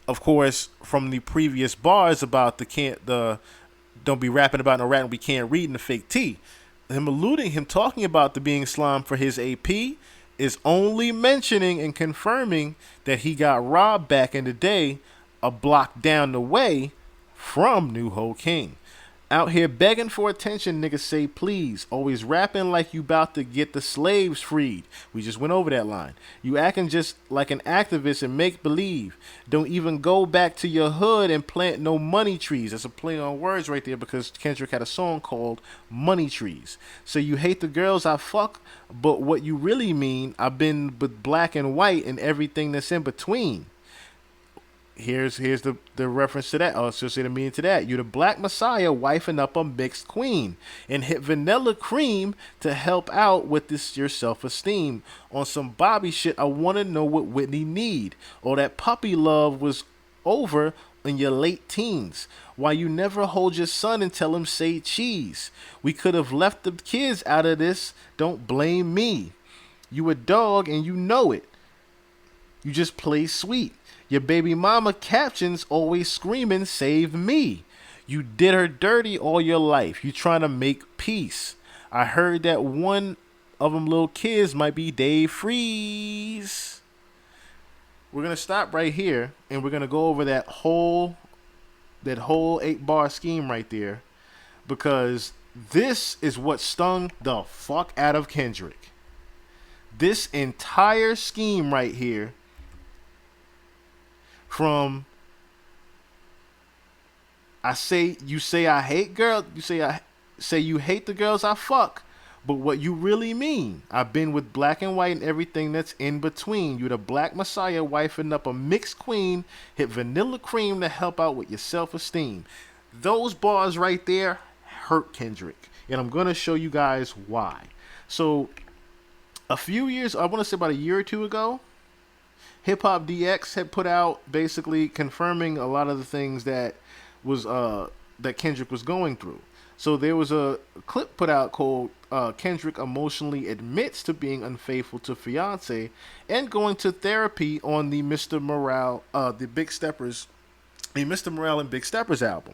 of course, from the previous bars about the don't be rapping about no rat we can't read in the fake T. Him talking about the being slimed for his AP is only mentioning and confirming that he got robbed back in the day a block down the way from New Ho King. Out here begging for attention, niggas say please. Always rapping like you about to get the slaves freed. We just went over that line. You acting just like an activist and make believe. Don't even go back to your hood and plant no money trees. That's a play on words right there, because Kendrick had a song called Money Trees. So you hate the girls I fuck, but what you really mean, I've been with black and white and everything that's in between. Here's the reference to that. I'll just say the meaning to that. You the black messiah wifing up a mixed queen and hit vanilla cream to help out with this your self-esteem. On some Bobby shit, I want to know what Whitney need. Or that puppy love was over in your late teens. Why you never hold your son and tell him say cheese. We could have left the kids out of this. Don't blame me. You a dog and you know it. You just play sweet. Your baby mama captions always screaming, save me. You did her dirty all your life. You trying to make peace. I heard that one of them little kids might be Dave Freeze. We're going to stop right here, and we're going to go over that whole 8-bar scheme right there, because this is what stung the fuck out of Kendrick. This entire scheme right here, from I say I hate girls, you hate the girls I fuck, but what you really mean, I've been with black and white and everything that's in between. You the black messiah wifing up a mixed queen, hit vanilla cream to help out with your self-esteem. Those bars right there hurt Kendrick, and I'm gonna show you guys why. So a few years, I want to say about a year or two ago, Hip Hop DX had put out basically confirming a lot of the things that was that Kendrick was going through. So there was a clip put out called Kendrick emotionally admits to being unfaithful to fiance and going to therapy on the Mr. Morale, the Big Steppers, the Mr. Morale and Big Steppers album.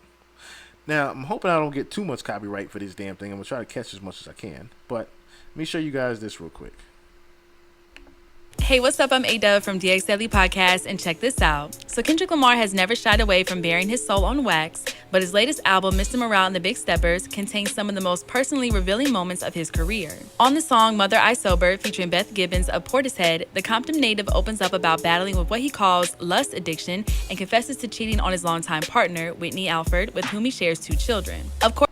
Now I'm hoping I don't get too much copyright for this damn thing. I'm gonna try to catch as much as I can, but let me show you guys this real quick.
Hey, what's up? I'm A-Dub from b.l.a.c Podcast, and check this out. So Kendrick Lamar has never shied away from bearing his soul on wax, but his latest album, Mr. Morale and the Big Steppers, contains some of the most personally revealing moments of his career. On the song Mother I Sober, featuring Beth Gibbons of Portishead, the Compton native opens up about battling with what he calls lust addiction and confesses to cheating on his longtime partner, Whitney Alford, with whom he shares 2 children. Of course,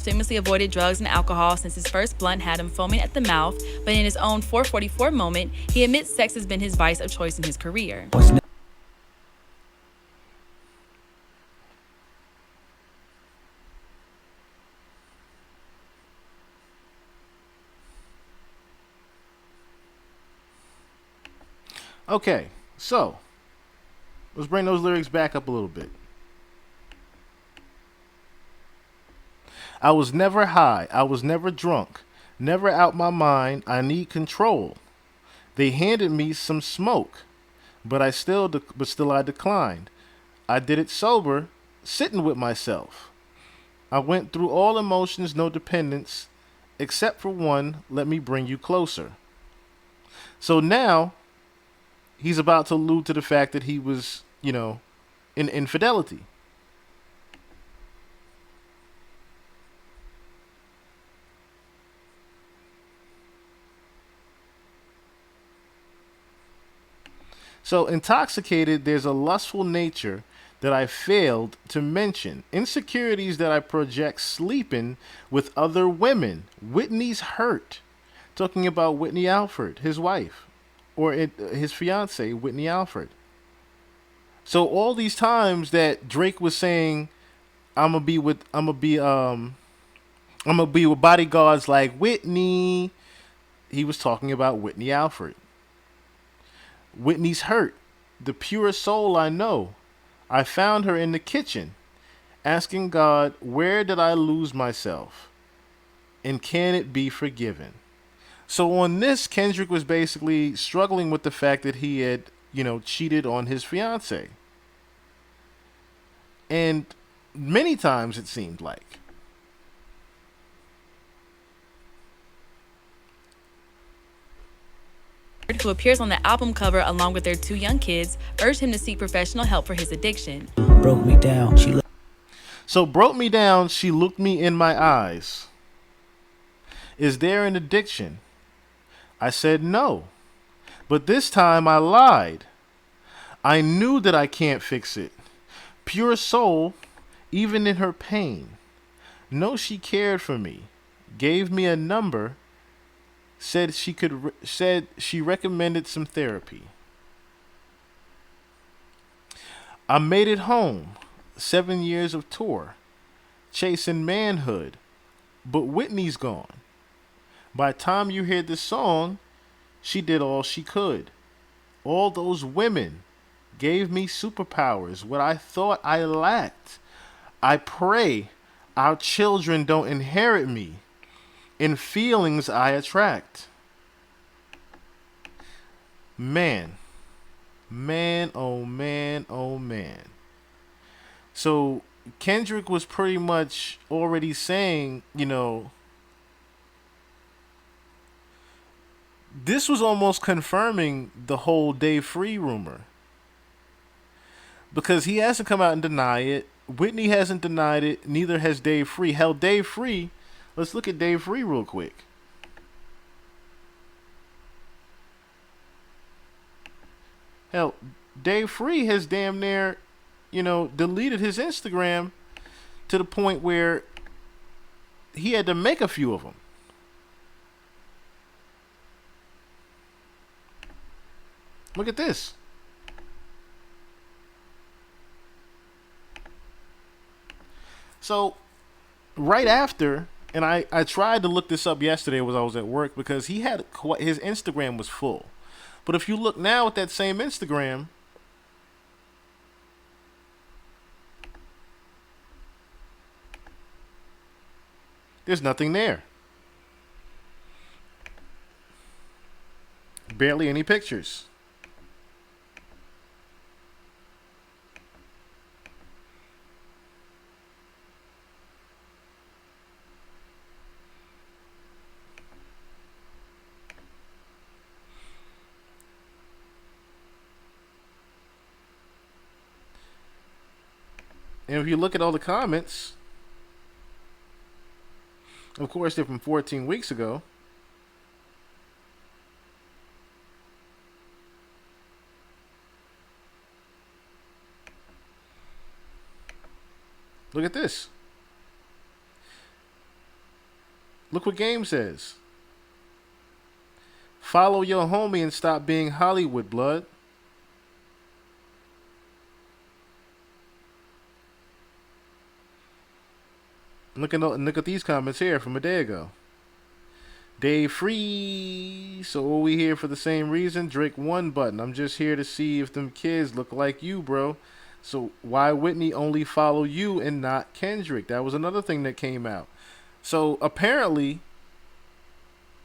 famously avoided drugs and alcohol since his first blunt had him foaming at the mouth, but in his own 444 moment, he admits sex has been his vice of choice in his career.
Okay, so let's bring those lyrics back up a little bit. I was never high, I was never drunk, never out my mind, I need control. They handed me some smoke, but still I declined. I did it sober, sitting with myself. I went through all emotions, no dependence, except for one, let me bring you closer. So now he's about to allude to the fact that he was, in infidelity. So, intoxicated, there's a lustful nature that I failed to mention. Insecurities that I project sleeping with other women. Whitney's hurt. Talking about Whitney Alford, his wife, or his fiance, Whitney Alford. So all these times that Drake was saying, I'm gonna be with bodyguards like Whitney, he was talking about Whitney Alford. Whitney's hurt. The purest soul I know. I found her in the kitchen, asking God, where did I lose myself? And can it be forgiven? So on this, Kendrick was basically struggling with the fact that he had, cheated on his fiance. And many times it seemed like.
Who appears on the album cover along with their 2 young kids, urged him to seek professional help for his addiction.
Broke me down.
Broke me down, she looked me in my eyes. Is there an addiction? I said no. But this time I lied. I knew that I can't fix it. Pure soul, even in her pain. No, she cared for me. Gave me a number. Said she recommended some therapy. I made it home. 7 years of tour. Chasing manhood. But Whitney's gone. By the time you hear this song, she did all she could. All those women gave me superpowers, what I thought I lacked. I pray our children don't inherit me in feelings I attract. Man, oh man, oh man. So Kendrick was pretty much already saying, this was almost confirming the whole Dave Free rumor. Because he hasn't come out and deny it. Whitney hasn't denied it. Neither has Dave Free. Hell, Dave Free, let's look at Dave Free real quick. Hell, Dave Free has damn near, deleted his Instagram to the point where he had to make a few of them. Look at this. So, right after, and I tried to look this up yesterday as I was at work because his Instagram was full. But if you look now at that same Instagram, there's nothing there. Barely any pictures. And if you look at all the comments, of course, they're from 14 weeks ago. Look at this. Look what Game says. Follow your homie and stop being Hollywood, blood. Look at these comments here from a day ago. Dave Free. So are we here for the same reason? Drake one button. I'm just here to see if them kids look like you, bro. So why Whitney only follow you and not Kendrick? That was another thing that came out. So apparently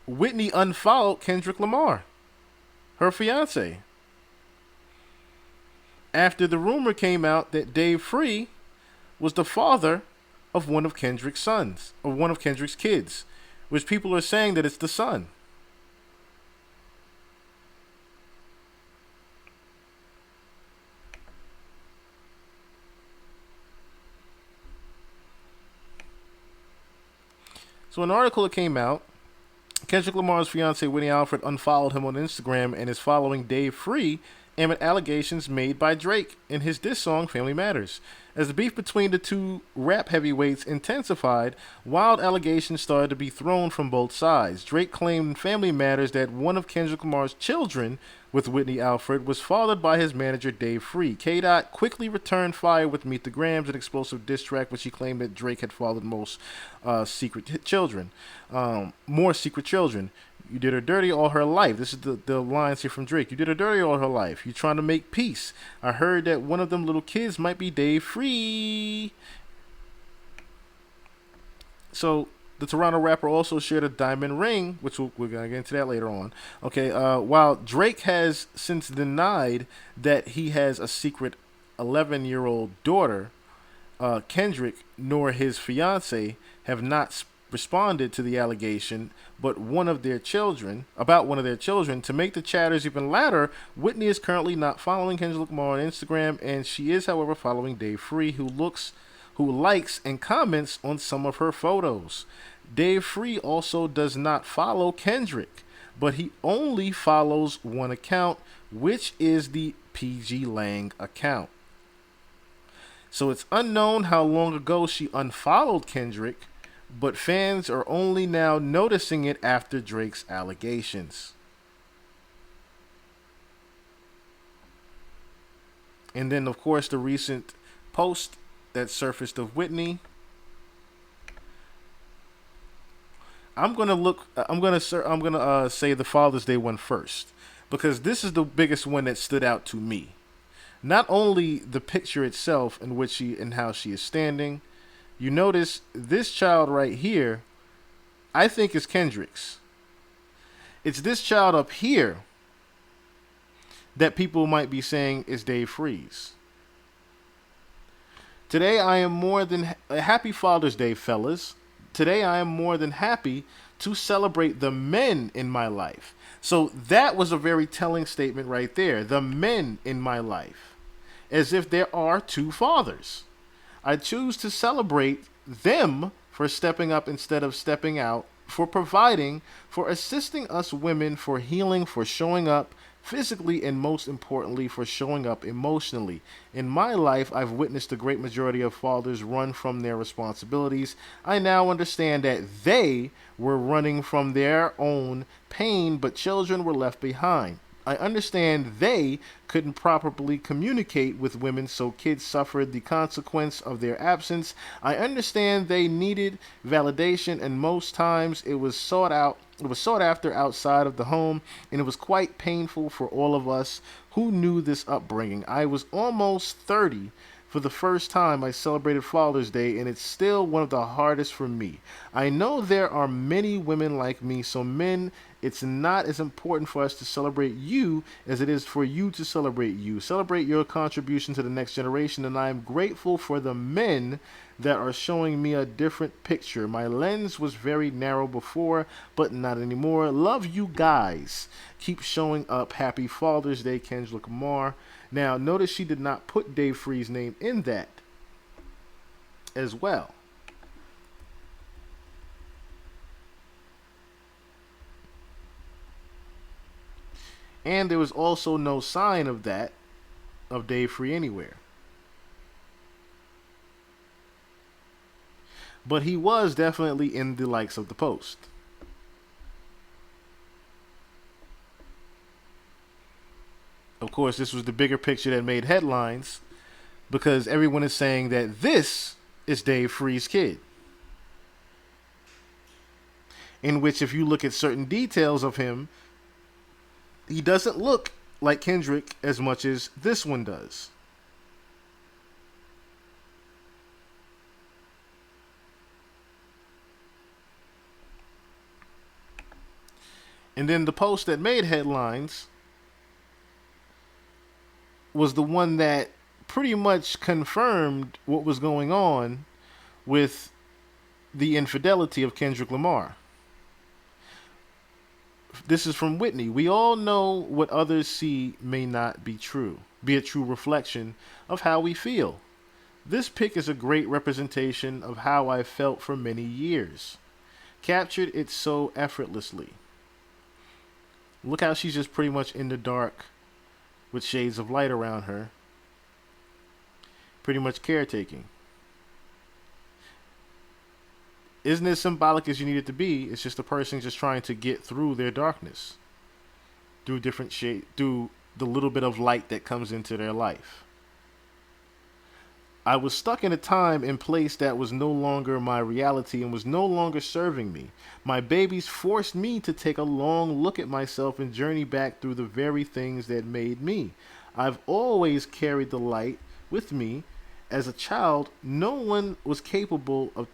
Whitney unfollowed Kendrick Lamar, her fiance, after the rumor came out that Dave Free was the father of one of Kendrick's sons, or one of Kendrick's kids, which people are saying that it's the son. So an article that came out, Kendrick Lamar's fiance Whitney Alford unfollowed him on Instagram and is following Dave Free amid allegations made by Drake in his diss song Family Matters. As the beef between the two rap heavyweights intensified, wild allegations started to be thrown from both sides. Drake claimed in Family Matters that one of Kendrick Lamar's children with Whitney Alford was fathered by his manager Dave Free. K-Dot quickly returned fire with Meet the Grams, an explosive diss track which he claimed that Drake had fathered most secret children. More secret children. You did her dirty all her life. This is the lines here from Drake. You did her dirty all her life. You trying to make peace. I heard that one of them little kids might be Dave Free. So the Toronto rapper also shared a diamond ring, which we're going to get into that later on. Okay, while Drake has since denied that he has a secret 11-year-old daughter, Kendrick nor his fiance have not responded to the allegation about one of their children. To make the chatters even louder, Whitney is currently not following Kendrick Lamar on Instagram, and she is, however, following Dave Free, who likes and comments on some of her photos. Dave Free also does not follow Kendrick, but he only follows one account, which is the p.g.la.c account. So it's unknown how long ago she unfollowed Kendrick, but fans are only now noticing it after Drake's allegations. And then, of course, the recent post that surfaced of Whitney. I'm gonna say the Father's Day one first, because this is the biggest one that stood out to me. Not only the picture itself in which she and how she is standing. You notice this child right here, I think is Kendrick's. It's this child up here that people might be saying is Dave Free's. Today I am more than happy Father's Day, fellas. Today I am more than happy to celebrate the men in my life. So that was a very telling statement right there. The men in my life. As if there are two fathers. I choose to celebrate them for stepping up instead of stepping out, for providing, for assisting us women, for healing, for showing up physically, and most importantly, for showing up emotionally. In my life, I've witnessed the great majority of fathers run from their responsibilities. I now understand that they were running from their own pain, but children were left behind. I understand they couldn't properly communicate with women, so kids suffered the consequence of their absence. I understand they needed validation, and most times it was sought after outside of the home, and it was quite painful for all of us who knew this upbringing. I was almost 30 for the first time I celebrated Father's Day, and it's still one of the hardest for me. I know there are many women like me, so men, it's not as important for us to celebrate you as it is for you to celebrate you. Celebrate your contribution to the next generation, and I am grateful for the men that are showing me a different picture. My lens was very narrow before, but not anymore. Love you guys. Keep showing up. Happy Father's Day, Kendrick Lamar. Now, notice she did not put Dave Free's name in that as well. And there was also no sign of that, of Dave Free anywhere. but he was definitely in the likes of the post. Of course, this was the bigger picture that made headlines because everyone is saying that this is Dave Free's kid. In which, if you look at certain details of him, he doesn't look like Kendrick as much as this one does. And then the post that made headlines was the one that pretty much confirmed what was going on with the infidelity of Kendrick Lamar. This is from Whitney. We all know what others see may not be true, be a true reflection of how we feel. This pic is a great representation of how I felt for many years. Captured it so effortlessly. Look how she's just pretty much in the dark with shades of light around her. Pretty much caretaking. Isn't as symbolic as you need it to be? It's just a person just trying to get through their darkness. Through different shade, through the little bit of light that comes into their life. I was stuck in a time and place that was no longer my reality and was no longer serving me. My babies forced me to take a long look at myself and journey back through the very things that made me. I've always carried the light with me. As a child, no one was capable of...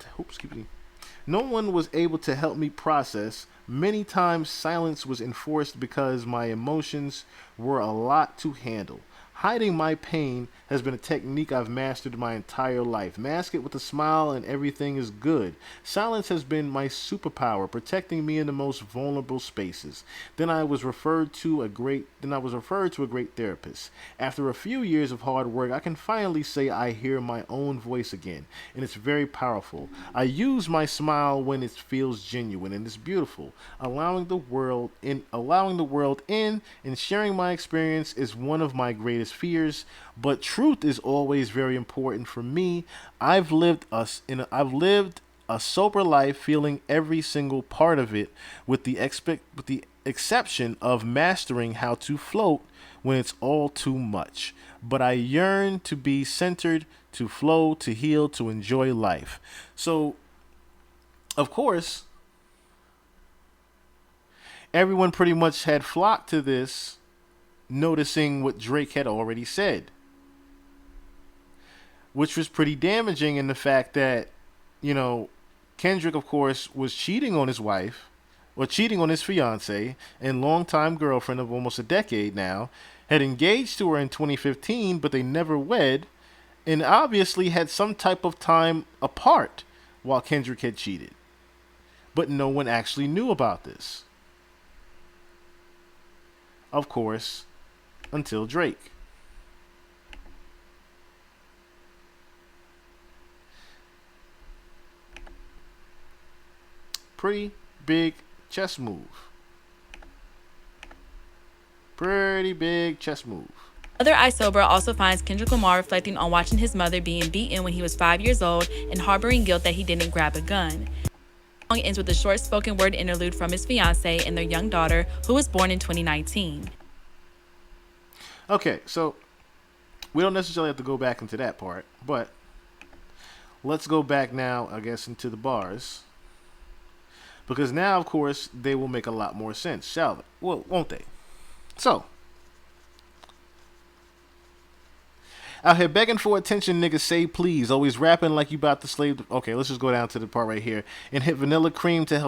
No one was able to help me process. Many times silence was enforced because my emotions were a lot to handle. Hiding my pain has been a technique I've mastered my entire life. Mask it with a smile and everything is good. Silence has been my superpower, protecting me in the most vulnerable spaces. Then I was referred to a great therapist. After a few years of hard work, I can finally say I hear my own voice again, and it's very powerful. I use my smile when it feels genuine, and it's beautiful. Allowing the world in and sharing my experience is one of my greatest fears, but truth is always very important for me. I've lived a sober life, feeling every single part of it, with the exception of mastering how to float when it's all too much. But I yearn to be centered, to flow, to heal, to enjoy life. So, of course, everyone pretty much had flocked to this, noticing what Drake had already said, which was pretty damaging in the fact that, Kendrick, of course, was cheating on his wife, or cheating on his fiance and longtime girlfriend of almost a decade now, had engaged to her in 2015, but they never wed, and obviously had some type of time apart while Kendrick had cheated. But no one actually knew about this. Of course, until Drake. Pretty big chess move. Pretty big chess move.
Other iSober also finds Kendrick Lamar reflecting on watching his mother being beaten when he was 5 years old and harboring guilt that he didn't grab a gun. The song ends with a short spoken word interlude from his fiancée and their young daughter, who was born in 2019.
Okay, so we don't necessarily have to go back into that part, but let's go back now, I guess, into the bars. Because now, of course, they will make a lot more sense, shall they? Well, won't they? So, out here begging for attention, niggas say please. Always rapping like you about to slave. Okay, let's just go down to the part right here. And hit vanilla cream to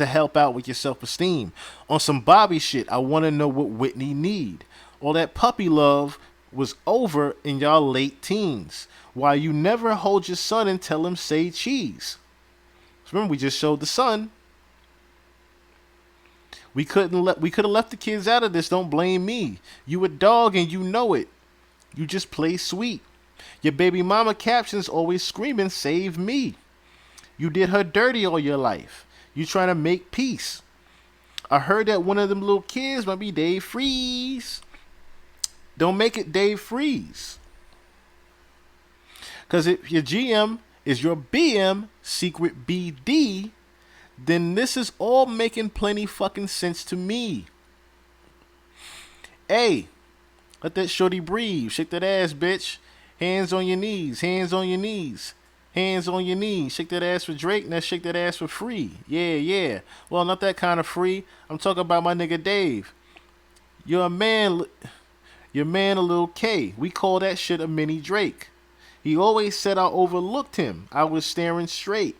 help out with your self-esteem. On some Bobby shit, I want to know what Whitney need. All that puppy love was over in y'all late teens. Why you never hold your son and tell him say cheese? Remember, we just showed the son. We could have left the kids out of this. Don't blame me. You a dog and you know it. You just play sweet. Your baby mama captions always screaming, save me. You did her dirty all your life. You trying to make peace. I heard that one of them little kids might be Dave Freeze. Don't make it Dave Freeze. Because if your GM is your BM secret BD, then this is all making plenty fucking sense to me. Hey, let that shorty breathe. Shake that ass, bitch. Hands on your knees. Hands on your knees. Hands on your knees. Shake that ass for Drake. Now shake that ass for free. Yeah, yeah. Well, not that kind of free. I'm talking about my nigga Dave. You're a man. Your man, a little K. We call that shit a mini Drake. He always said I overlooked him. I was staring straight.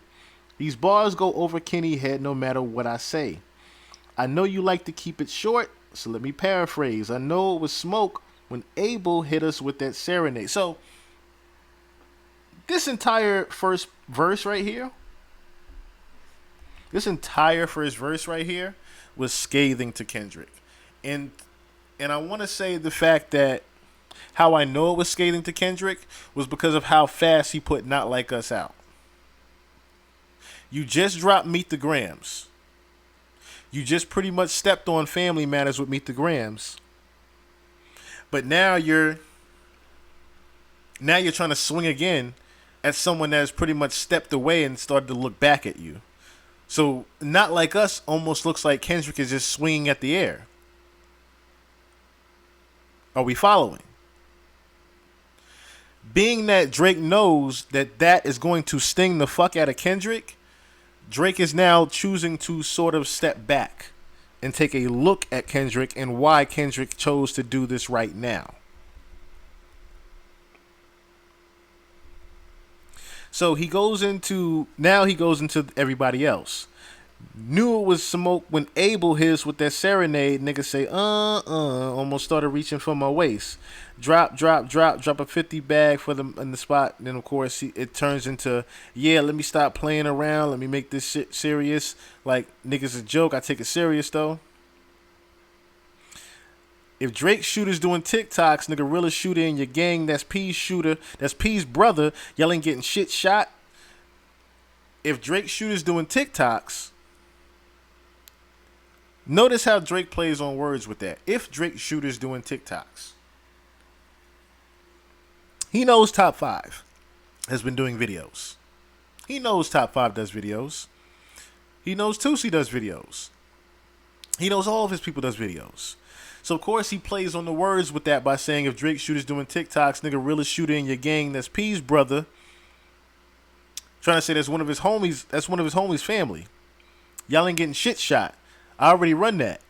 These bars go over Kenny head no matter what I say. I know you like to keep it short, so let me paraphrase. I know it was smoke when Abel hit us with that serenade. So, this entire first verse right here, was scathing to Kendrick. And I want to say the fact that how I know it was scathing to Kendrick was because of how fast he put Not Like Us out. You just dropped Meet the Grams. You just pretty much stepped on Family Matters with Meet the Grams. But now you're trying to swing again at someone that has pretty much stepped away and started to look back at you. So Not Like Us almost looks like Kendrick is just swinging at the air. Are we following? Being that Drake knows that is going to sting the fuck out of Kendrick, Drake is now choosing to sort of step back and take a look at Kendrick and why Kendrick chose to do this right now. So he goes into everybody else. Knew it was smoke when Abel hits with that serenade. Niggas say, almost started reaching for my waist. Drop a 50 bag for them in the spot. And then, of course, it turns into, yeah, let me stop playing around. Let me make this shit serious. Like, niggas a joke. I take it serious, though. If Drake shooters doing TikToks, nigga, real shooter in your gang, that's P's shooter, that's P's brother, y'all ain't getting shit shot. If Drake shooters doing TikToks, notice how Drake plays on words with that. If Drake shooters doing TikToks. He knows Top 5 has been doing videos. He knows Top 5 does videos. He knows Tusi does videos. He knows all of his people does videos. So, of course, he plays on the words with that by saying if Drake shooters doing TikToks, nigga, realest shooter in your gang, that's P's brother. Trying to say that's one of his homies' family. Y'all ain't getting shit shot. I already run that.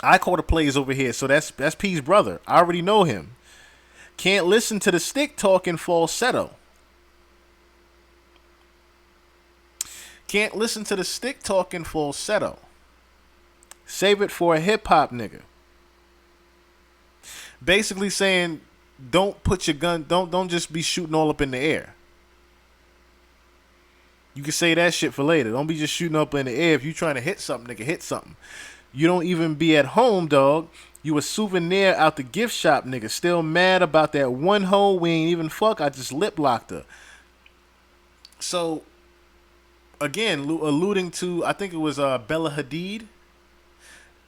I call the plays over here, so that's P's brother. I already know him. Can't listen to the stick talking falsetto. Can't listen to the stick talking falsetto. Save it for a hip hop nigga. Basically saying, don't put your gun, don't just be shooting all up in the air. You can say that shit for later. Don't be just shooting up in the air. If you trying to hit something, nigga, hit something. You don't even be at home, dog. You a souvenir out the gift shop, nigga. Still mad about that one hoe we ain't even fuck. I just lip locked her. So, again, alluding to, I think it was b.l.a. Hadid.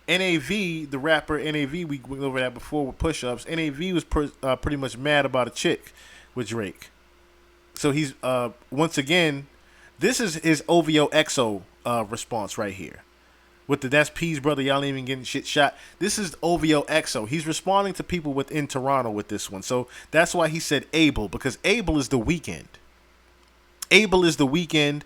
NAV, the rapper NAV, we went over that before with push-ups. NAV was pretty much mad about a chick with Drake. So he's, once again, this is his OVO EXO response right here. With the that's P's brother, y'all ain't even getting shit shot. This is OVO EXO. He's responding to people within Toronto with this one. So that's why he said Abel, because Abel is the weekend. Abel is the weekend.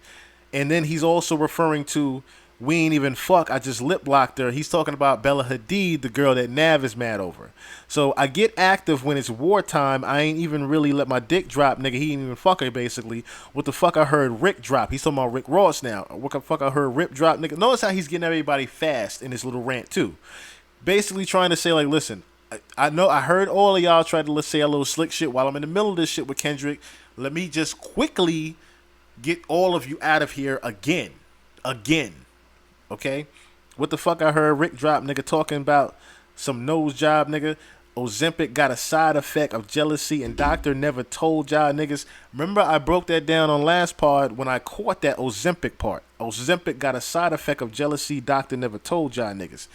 And then he's also referring to we ain't even fuck, I just lip locked her. He's talking about b.l.a. Hadid, the girl that Nav is mad over. So I get active when it's wartime. I ain't even really let my dick drop, nigga. He ain't even fuck her, basically. What the fuck I heard Rick drop? He's talking about Rick Ross now. What the fuck I heard Rip drop, nigga. Notice how he's getting everybody fast in this little rant, too. Basically trying to say, like, listen, I know I heard all of y'all try to, let's say, a little slick shit while I'm in the middle of this shit with Kendrick. Let me just quickly get all of you out of here again. Okay? What the fuck I heard Rick drop, nigga, talking about some nose job, nigga. Ozempic got a side effect of jealousy and doctor never told y'all niggas. Remember I broke that down on last pod when I caught that Ozempic part. Ozempic got a side effect of jealousy, doctor never told y'all niggas.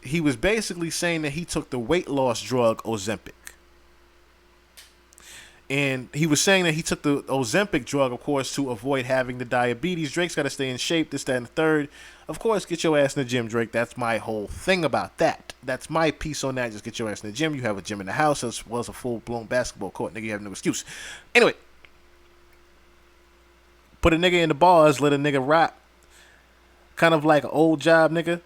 He was basically saying that he took the weight loss drug Ozempic. And he was saying that he took the Ozempic drug, of course, to avoid having the diabetes. Drake's got to stay in shape, this, that, and the third. Of course, get your ass in the gym, Drake. That's my whole thing about that. That's my piece on that. Just get your ass in the gym. You have a gym in the house as well as a full-blown basketball court. Nigga, you have no excuse. Anyway, put a nigga in the bars, let a nigga rock. Kind of like an old job, nigga.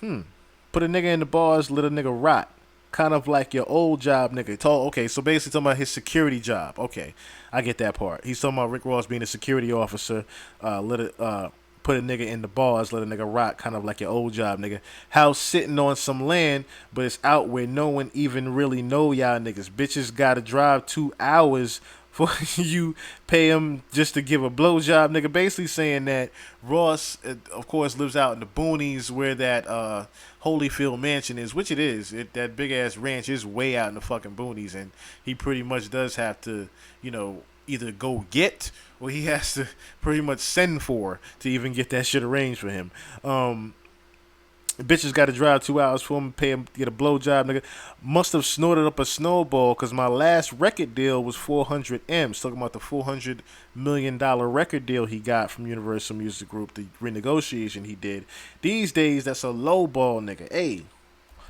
Put a nigga in the bars, let a nigga rock. Kind of like your old job, nigga. Okay, so basically talking about his security job. Okay, I get that part. He's talking about Rick Ross being a security officer. Put a nigga in the bars, let a nigga rock. Kind of like your old job, nigga. House sitting on some land, but it's out where no one even really know y'all niggas. Bitches gotta drive 2 hours for you pay him just to give a blowjob, nigga. Basically saying that Ross, of course, lives out in the boonies where that Holyfield mansion is, which it is. That big ass ranch is way out in the fucking boonies, and he pretty much does have to, either go get or he has to pretty much send for to even get that shit arranged for him. Bitches got to drive 2 hours for him, pay him, get a blowjob, nigga. Must have snorted up a snowball because my last record deal was 400 M's. Talking about the $400 million record deal he got from Universal Music Group, the renegotiation he did. These days, that's a low ball, nigga. Hey,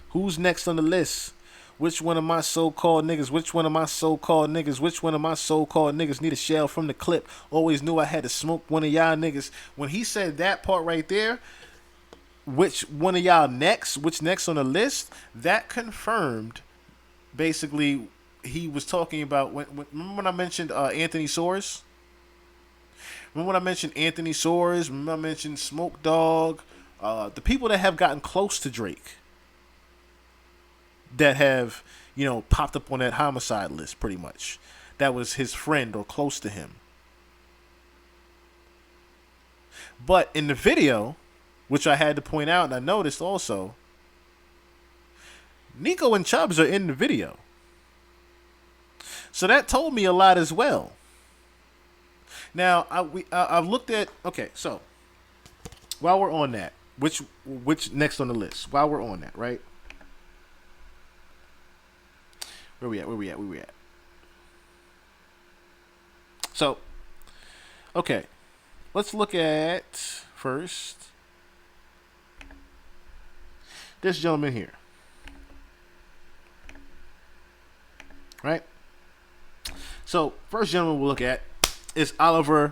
who's next on the list? Which one of my so-called niggas? Which one of my so-called niggas? Which one of my so-called niggas need a shell from the clip? Always knew I had to smoke one of y'all niggas. When he said that part right there, which one of y'all next? Which next on the list? That confirmed. Basically, he was talking about remember when I mentioned Anthony Soares? Remember when I mentioned Anthony Soares? Remember I mentioned Smoke Dogg? The people that have gotten close to Drake, that have popped up on that homicide list, pretty much. That was his friend or close to him. But in the video, which I had to point out, and I noticed also, Nico and Chubbs are in the video. So that told me a lot as well. Now, I've looked at... Okay, so, while we're on that, which next on the list? While we're on that, right? Where we at? So, okay. Let's look at, first, this gentleman here. Right? So, first gentleman we'll look at is Ovio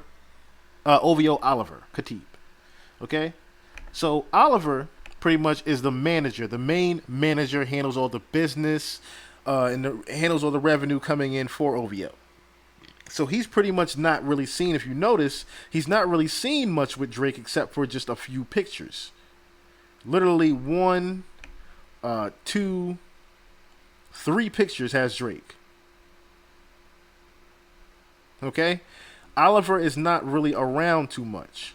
Oliver Khatib. Okay? So, Oliver pretty much is the manager. The main manager, handles all the business and handles all the revenue coming in for OVO. So, he's pretty much not really seen. If you notice, he's not really seen much with Drake except for just a few pictures. Literally 1, 2, 3 pictures has Drake. Okay? Oliver is not really around too much.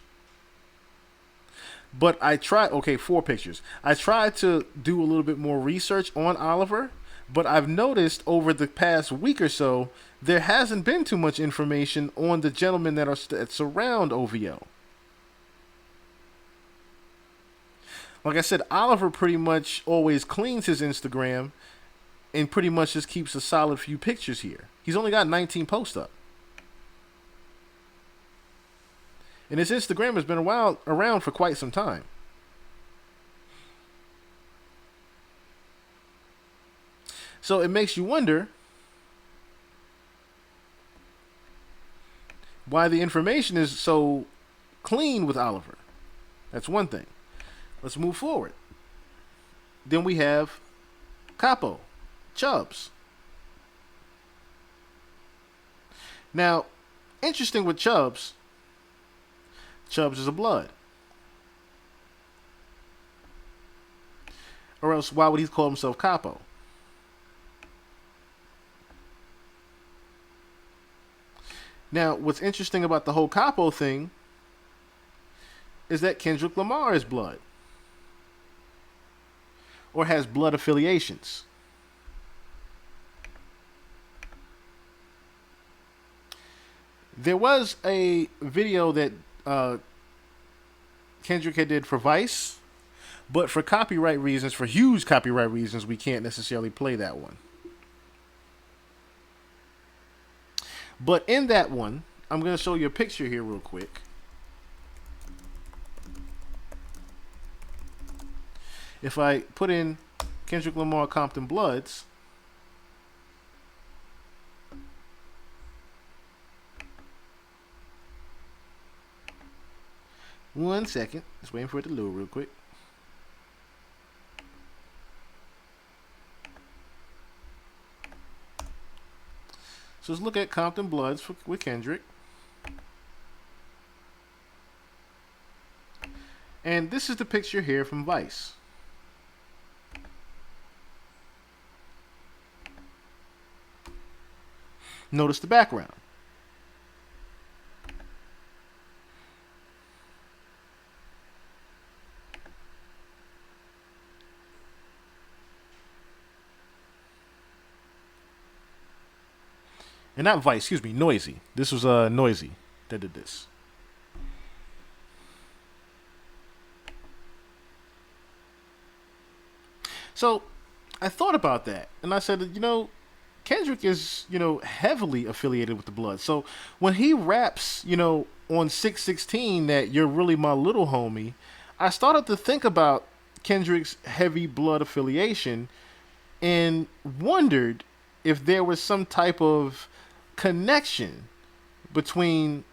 But I tried, 4 pictures. I tried to do a little bit more research on Oliver, but I've noticed over the past week or so, there hasn't been too much information on the gentlemen that surround OVO. Like I said, Oliver pretty much always cleans his Instagram and pretty much just keeps a solid few pictures here. He's only got 19 posts up. And his Instagram has been around for quite some time. So it makes you wonder why the information is so clean with Oliver. That's one thing. Let's move forward. Then we have Capo, Chubbs. Now, interesting with Chubbs is a blood. Or else why would he call himself Capo? Now, what's interesting about the whole Capo thing is that Kendrick Lamar is blood. Or has blood affiliations. There was a video that Kendrick had did for Vice, but for copyright reasons, for huge copyright reasons, we can't necessarily play that one. But in that one, I'm going to show you a picture here real quick. If I put in Kendrick Lamar Compton Bloods, one second, just waiting for it to load real quick. So let's look at Compton Bloods with Kendrick. And this is the picture here from Vice. Notice the background. And not Vice, excuse me, Noisy. This was Noisy that did this. So I thought about that, and I said, Kendrick is, heavily affiliated with the Blood. So when he raps, on 616 that you're really my little homie, I started to think about Kendrick's heavy Blood affiliation and wondered if there was some type of connection between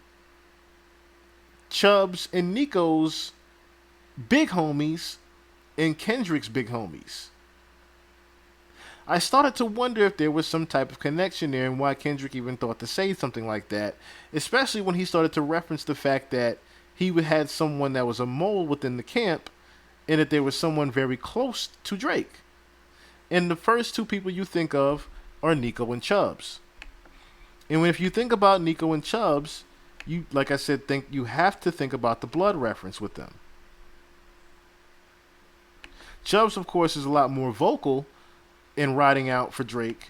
Chubbs and Nico's big homies and Kendrick's big homies. I started to wonder if there was some type of connection there and why Kendrick even thought to say something like that, especially when he started to reference the fact that he had someone that was a mole within the camp and that there was someone very close to Drake. And the first two people you think of are Nico and Chubbs. And if you think about Nico and Chubbs, you, like I said, you have to think about the Blood reference with them. Chubbs, of course, is a lot more vocal in riding out for Drake.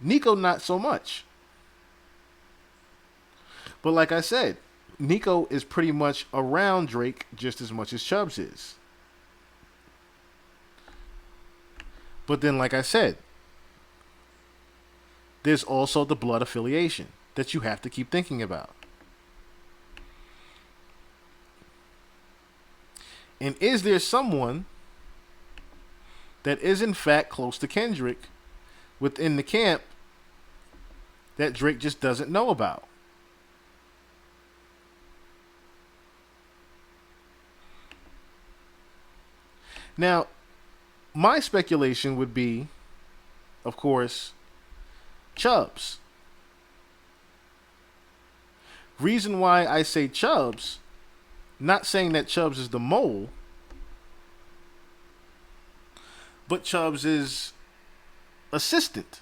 Nico, not so much. But like I said, Nico is pretty much around Drake just as much as Chubbs is. But then, like I said, there's also the Blood affiliation that you have to keep thinking about. And is there someone that is in fact close to Kendrick within the camp that Drake just doesn't know about? Now, my speculation would be, of course, Chubbs. Reason why I say Chubbs, not saying that Chubbs is the mole, but Chubbs is assistant.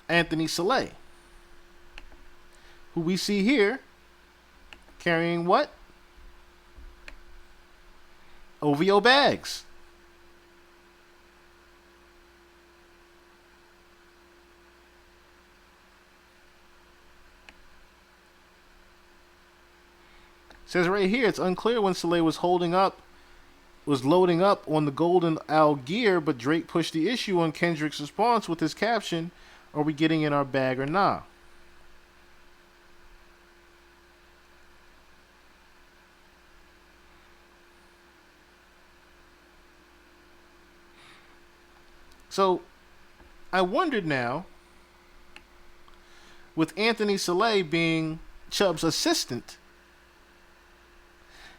Anthony Saleh, who we see here carrying what? OVO bags. Says right here, it's unclear when Saleh was loading up on the Golden Owl gear, but Drake pushed the issue on Kendrick's response with his caption, "Are we getting in our bag or nah?" So, I wondered now, with Anthony Saleh being Chubb's assistant,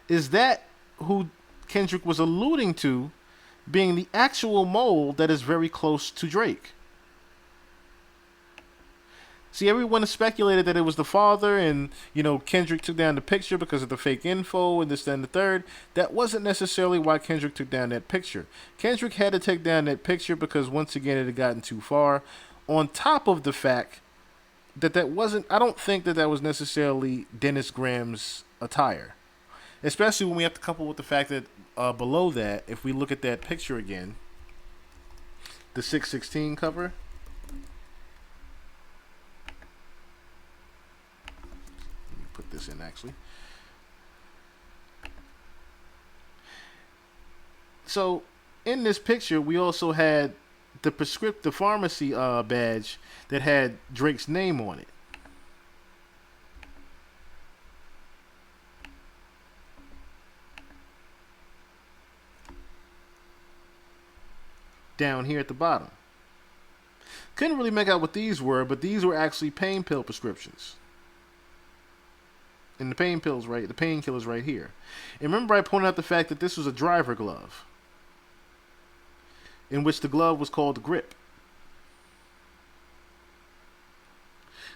is that who Kendrick was alluding to being the actual mole that is very close to Drake? See, everyone has speculated that it was the father and, Kendrick took down the picture because of the fake info and this, that, and the third. That wasn't necessarily why Kendrick took down that picture. Kendrick had to take down that picture because, once again, it had gotten too far. On top of the fact that wasn't, I don't think that was necessarily Dennis Graham's attire. Especially when we have to couple with the fact that below that, if we look at that picture again, the 616 cover, this in actually. So in this picture, we also had the pharmacy badge that had Drake's name on it. Down here at the bottom. Couldn't really make out what these were, but these were actually pain pill prescriptions. And the painkillers right here. And remember I pointed out the fact that this was a driver glove, in which the glove was called the grip.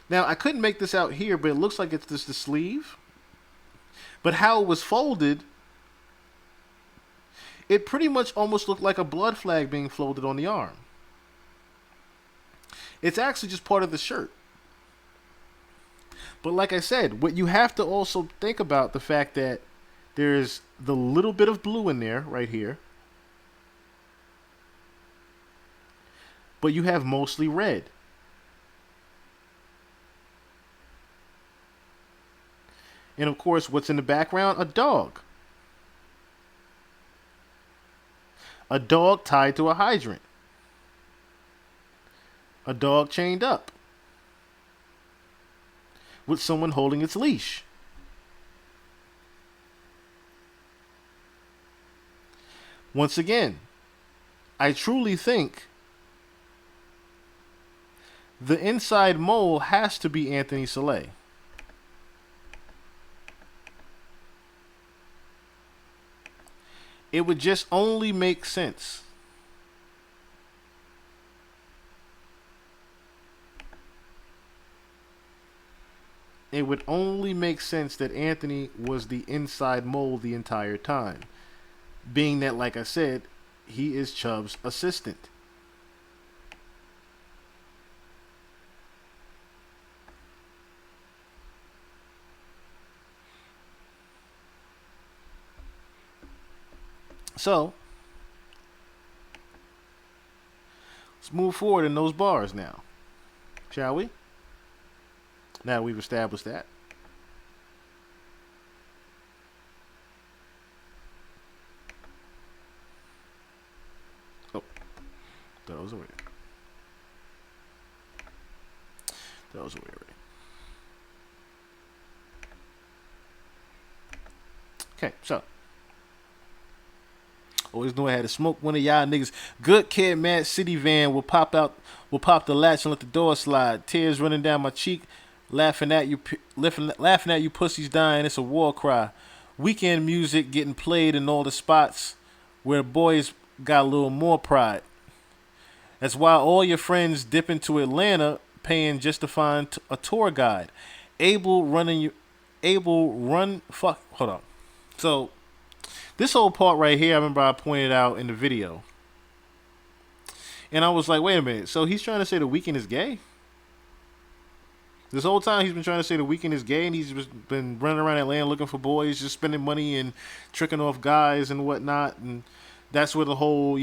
Now, I couldn't make this out here, but it looks like it's just the sleeve. But how it was folded, it pretty much almost looked like a blood flag being folded on the arm. It's actually just part of the shirt. But like I said, what you have to also think about the fact that there's the little bit of blue in there right here. But you have mostly red. And of course, what's in the background? A dog. A dog tied to a hydrant. A dog chained up. With someone holding its leash. Once again, I truly think the inside mole has to be Anthony Soleil. It would just only make sense. It would only make sense that Anthony was the inside mole the entire time. Being that, like I said, he is Chubb's assistant. So, let's move forward in those bars now, shall we? Now that we've established that. Oh, that was weird. That was weird. Okay, so. Always knew I had to smoke one of y'all niggas. Good Kid, Mad City van will pop the latch and let the door slide. Tears running down my cheek, laughing at you pussies dying. It's a war cry. Weekend music getting played in all the spots where boys got a little more pride. That's why all your friends dip into Atlanta, paying just to find a tour guide. Hold on. So. This whole part right here, I remember I pointed out in the video. And I was like, wait a minute. So he's trying to say The Weeknd is gay? This whole time he's been trying to say The Weeknd is gay, and he's just been running around Atlanta looking for boys, just spending money and tricking off guys and whatnot. And that's where the whole,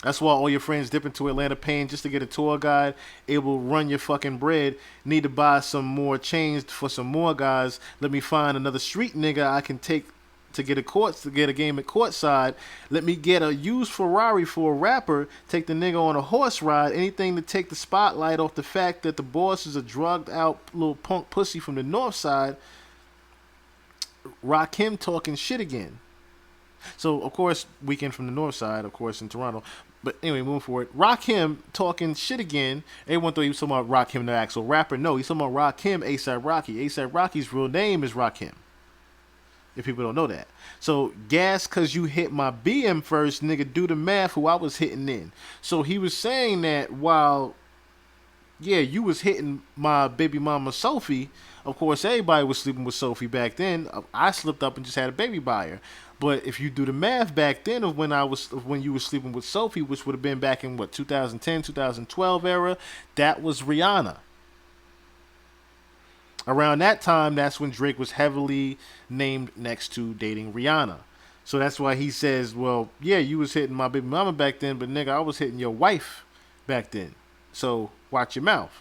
that's why all your friends dip into Atlanta paying just to get a tour guide, able to run your fucking bread, need to buy some more chains for some more guys. Let me find another street nigga I can take to get a game at courtside. Let me get a used Ferrari for a rapper, take the nigga on a horse ride, anything to take the spotlight off the fact that the boss is a drugged out little punk pussy from the north side. Rakim talking shit again. So, of course, Weekend from the north side, of course, in Toronto. But anyway, moving forward. Rakim talking shit again. Everyone thought he was talking about Rakim, the actual rapper. No, he's talking about Rakim, A$AP Rocky. A$AP Rocky's real name is Rakim. If people don't know that. So, gas cause you hit my BM first, nigga, do the math who I was hitting in. So he was saying that while, yeah, you was hitting my baby mama Sophie, of course everybody was sleeping with Sophie back then. I slipped up and just had a baby by her. But if you do the math back then of when you were sleeping with Sophie, which would have been back in 2010, 2012 era, that was Rihanna. Around that time, that's when Drake was heavily named next to dating Rihanna. So that's why he says, well, yeah, you was hitting my baby mama back then, but nigga, I was hitting your wife back then. So watch your mouth.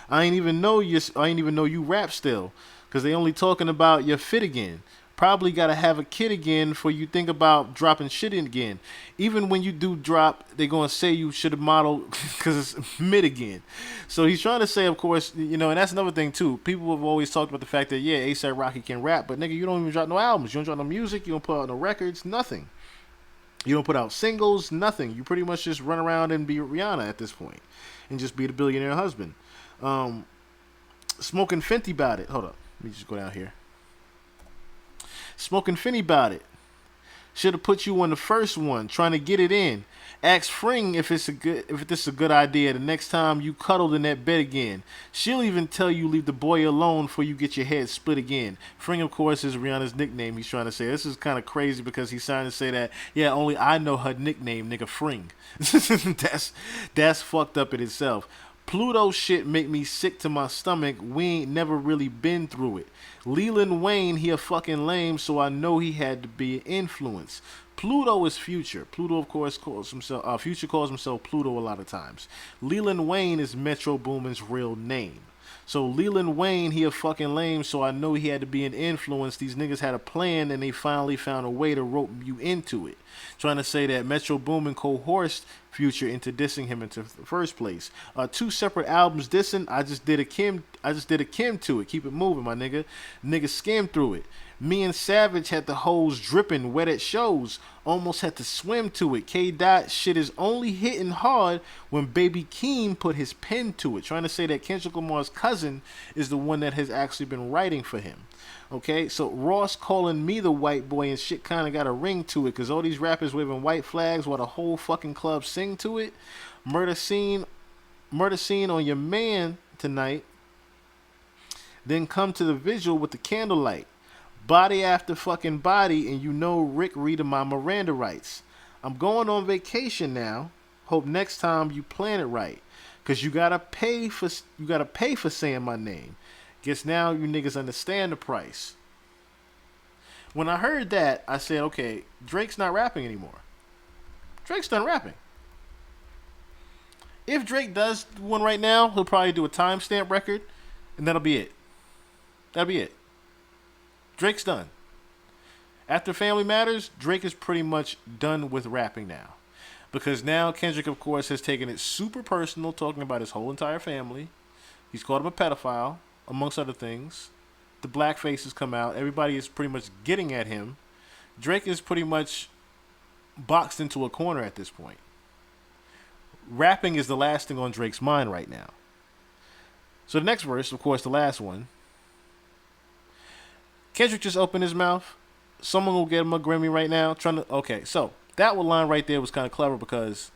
I ain't even know you rap still. Because they only talking about your fit again. Probably got to have a kid again for you think about dropping shit in again. Even when you do drop, they going to say you should have modeled because it's mid again. So he's trying to say, of course, you know, and that's another thing too. People have always talked about the fact that, yeah, A$AP Rocky can rap, but nigga, you don't even drop no albums. You don't drop no music. You don't put out no records, nothing. You don't put out singles, nothing. You pretty much just run around and be Rihanna at this point and just be the billionaire husband. Smoking Fenty about it. Hold up. Let me just go down here. Smoking Fenty about it. Should have put you on the first one, trying to get it in. Ask Fring if this is a good idea the next time you cuddled in that bed again. She'll even tell you leave the boy alone before you get your head split again. Fring, of course, is Rihanna's nickname. He's trying to say this is kind of crazy because he's trying to say that, yeah, only I know her nickname, nigga, Fring. That's fucked up in itself. Pluto shit make me sick to my stomach. We ain't never really been through it. Leland Wayne, he a fucking lame, so I know he had to be an influence. Pluto is Future. Pluto, of course, calls himself. Future calls himself Pluto a lot of times. Leland Wayne is Metro Boomin's real name. So Leland Wayne, he a fucking lame, so I know he had to be an influence. These niggas had a plan, and they finally found a way to rope you into it. Trying to say that Metro Boomin coerced Future into dissing him into the first place. 2 separate albums dissing. I just did a Kim to it. Keep it moving, my nigga. Nigga skimmed through it. Me and Savage had the hose dripping wet at shows. Almost had to swim to it. K-Dot shit is only hitting hard when Baby Keem put his pen to it. Trying to say that Kendrick Lamar's cousin is the one that has actually been writing for him. Okay, so Ross calling me the white boy and shit kind of got a ring to it because all these rappers waving white flags while the whole fucking club sing to it. Murder scene on your man tonight. Then come to the visual with the candlelight. Body after fucking body, and you know Rick reading my Miranda rights. I'm going on vacation now. Hope next time you plan it right, cause you gotta pay for saying my name. Guess now you niggas understand the price. When I heard that, I said, okay, Drake's not rapping anymore. Drake's done rapping. If Drake does one right now, he'll probably do a timestamp record, and that'll be it. That'll be it. Drake's done. After Family Matters, Drake is pretty much done with rapping now. Because now Kendrick, of course, has taken it super personal, talking about his whole entire family. He's called him a pedophile, amongst other things. The blackface has come out. Everybody is pretty much getting at him. Drake is pretty much boxed into a corner at this point. Rapping is the last thing on Drake's mind right now. So the next verse, of course, the last one. Kendrick just opened his mouth. Someone will get him a Grammy right now. Okay, so that one line right there was kind of clever because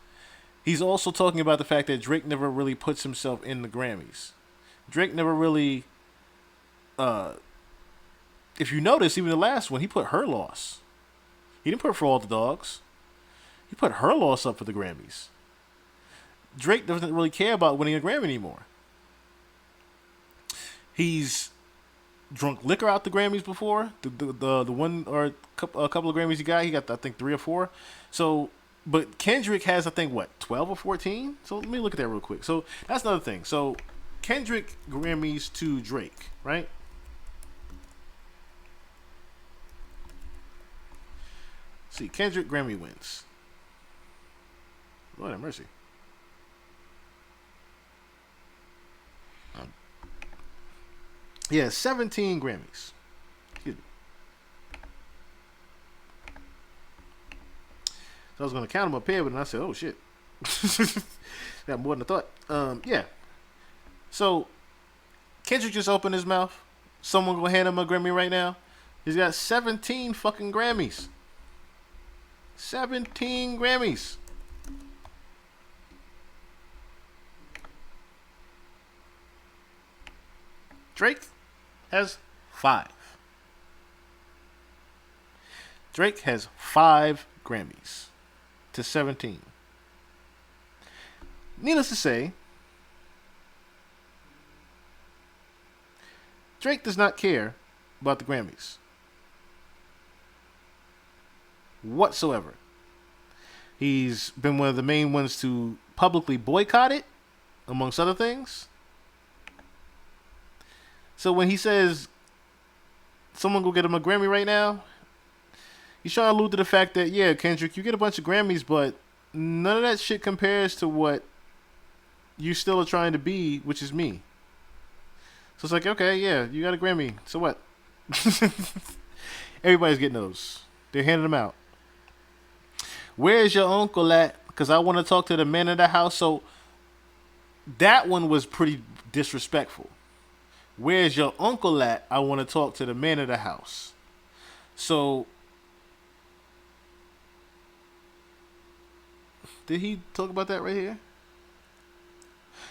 he's also talking about the fact that Drake never really puts himself in the Grammys. Drake never really, if you notice, even the last one, he put Her Loss. He didn't put For All the Dogs. He put Her Loss up for the Grammys. Drake doesn't really care about winning a Grammy anymore. He's drunk liquor out the Grammys before. The one or a couple of Grammys he got I think 3 or 4. So, but Kendrick has I think what 12 or 14. So let me look at that real quick. So that's another thing. So Kendrick Grammys to Drake, right? See, Kendrick Grammy wins. Lord have mercy. Yeah, 17 Grammys. Excuse me. So I was going to count them up here, but then I said, oh, shit. Got more than I thought. Yeah. So, Kendrick just opened his mouth. Someone go hand him a Grammy right now. He's got 17 fucking Grammys. 17 Grammys. Drake has 5. Drake has 5 Grammys to 17. Needless to say, Drake does not care about the Grammys whatsoever. He's been one of the main ones to publicly boycott it, amongst other things. So when he says someone go get him a Grammy right now? He's trying to allude to the fact that, yeah, Kendrick, you get a bunch of Grammys, but none of that shit compares to what you still are trying to be, which is me. So it's like, okay, yeah, you got a Grammy. So what? Everybody's getting those. They're handing them out. Where's your uncle at? Because I want to talk to the man of the house. So that one was pretty disrespectful. Where's your uncle at? I want to talk to the man of the house. So did he talk about that right here?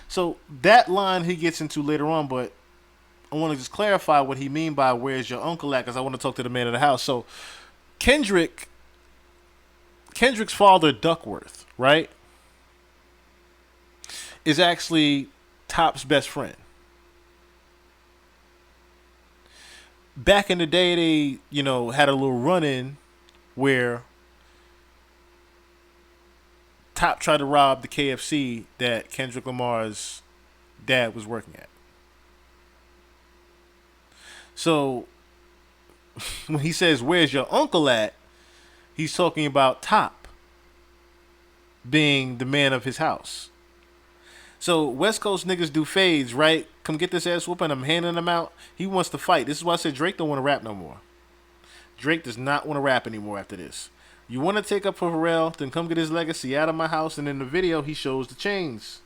So that line he gets into later on, but I want to just clarify what he mean by where's your uncle at, because I want to talk to the man of the house. So Kendrick's father, Duckworth, right, is actually Top's best friend. Back in the day, they, had a little run-in where Top tried to rob the KFC that Kendrick Lamar's dad was working at. So when he says, where's your uncle at? He's talking about Top being the man of his house. So West Coast niggas do fades, right? Come get this ass whooping. I'm handing him out. He wants to fight. This is why I said Drake don't want to rap no more. Drake does not want to rap anymore after this. You want to take up for Pharrell, then come get his legacy out of my house. And in the video, he shows the chains.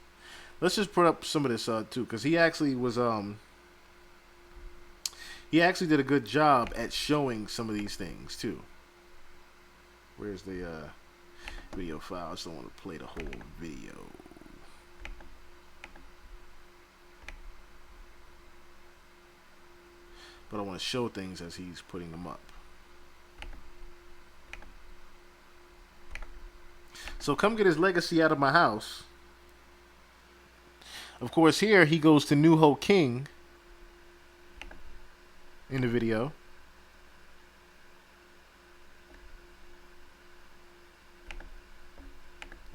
Let's just put up some of this too, because he actually was he actually did a good job at showing some of these things too. Where's the video file? I just don't want to play the whole video. But I want to show things as he's putting them up. So come get his legacy out of my house. Of course, here he goes to New Ho King in the video.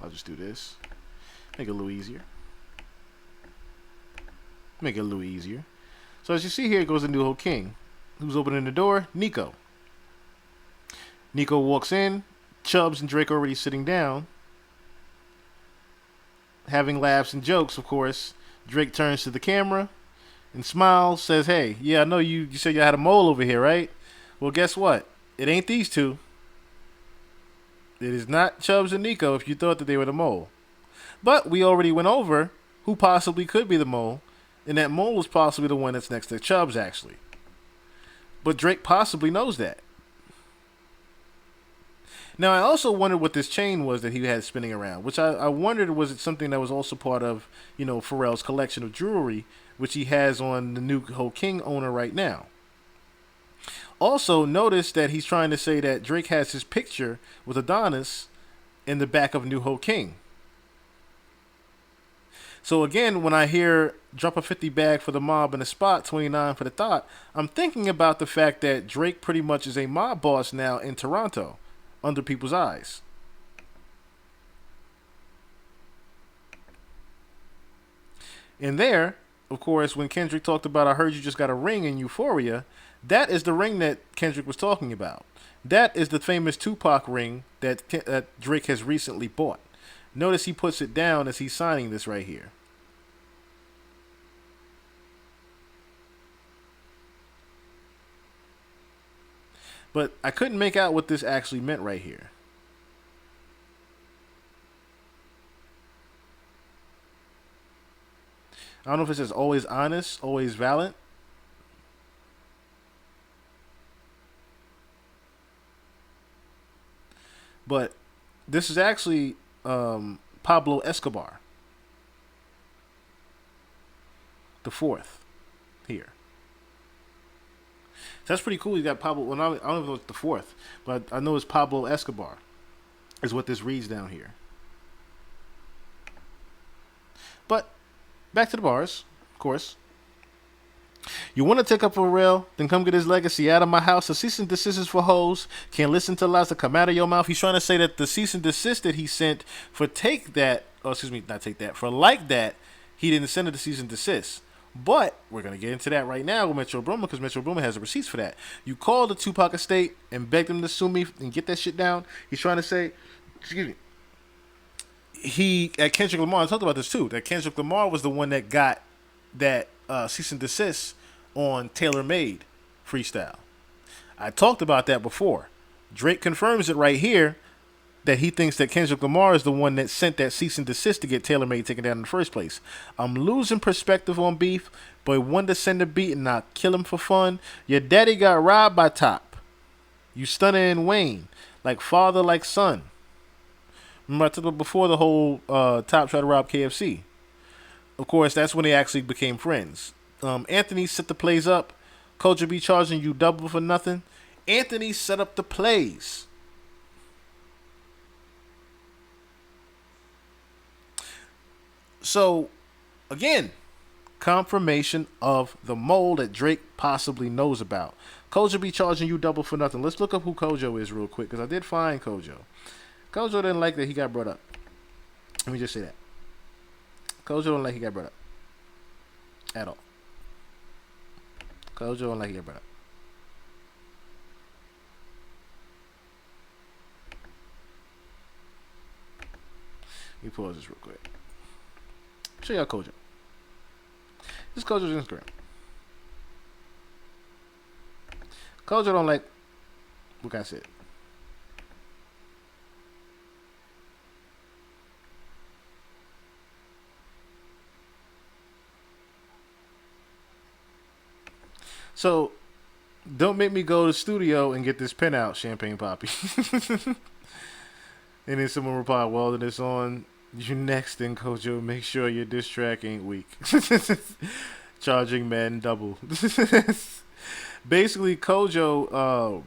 I'll just do this. Make it a little easier. Make it a little easier. So as you see here, it goes to New Ho King. Who's opening the door? Nico. Nico walks in. Chubbs and Drake already sitting down, having laughs and jokes, of course. Drake turns to the camera and smiles, says, hey, yeah, I know you said you had a mole over here, right? Well, guess what? It ain't these two. It is not Chubbs and Nico if you thought that they were the mole. But we already went over who possibly could be the mole, and that mole is possibly the one that's next to Chubbs, actually. But Drake possibly knows that. Now, I also wondered what this chain was that he had spinning around, which I wondered, was it something that was also part of, Pharrell's collection of jewelry, which he has on the New Ho King owner right now. Also, notice that he's trying to say that Drake has his picture with Adonis in the back of New Ho King. So again, when I hear drop a 50 bag for the mob in the spot, 29 for the thought, I'm thinking about the fact that Drake pretty much is a mob boss now in Toronto, under people's eyes. And there, of course, when Kendrick talked about, I heard you just got a ring in Euphoria, that is the ring that Kendrick was talking about. That is the famous Tupac ring that Drake has recently bought. Notice he puts it down as he's signing this right here. But I couldn't make out what this actually meant right here. I don't know if it says always honest, always valiant. But this is actually Pablo Escobar, the fourth here. So that's pretty cool. You got Pablo. Well, I don't know if it's the fourth, but I know it's Pablo Escobar, is what this reads down here. But back to the bars, of course. You want to take up a rail, then come get his legacy out of my house. A cease and desist is for hoes. Can't listen to lies that come out of your mouth. He's trying to say that the cease and desist that he sent for for like that, he didn't send it to cease and desist. But we're going to get into that right now with Metro Boomin because Metro Boomin has the receipts for that. You called the Tupac estate and begged them to sue me and get that shit down. He's trying to say, excuse me, at Kendrick Lamar, I talked about this too, that Kendrick Lamar was the one that got that cease and desist on Tailor Made freestyle. I talked about that before. Drake confirms it right here that he thinks that Kendrick Lamar is the one that sent that cease and desist to get Tailor Made taken down in the first place. I'm losing perspective on beef, but one to send a beat and not kill him for fun. Your daddy got robbed by Top. You Stunner and Wayne, like father, like son. Remember I told you before the whole Top tried to rob KFC. Of course, that's when they actually became friends. Anthony set the plays up. Culture be charging you double for nothing. Anthony set up the plays. So, again, confirmation of the mole that Drake possibly knows about. Kojo be charging you double for nothing. Let's look up who Kojo is real quick, because I did find Kojo. Kojo didn't like that he got brought up. Let me just say that. Kojo don't like he got brought up. At all. Kojo don't like he got brought up. Let me pause this real quick. Show y'all Kojo. This is Kojo's Instagram. Kojo don't like what I said. So, don't make me go to the studio and get this pen out, Champagne Poppy. And then someone replied, well, then it's on you next, then Kojo. Make sure your diss track ain't weak. Charging men double. Basically, Kojo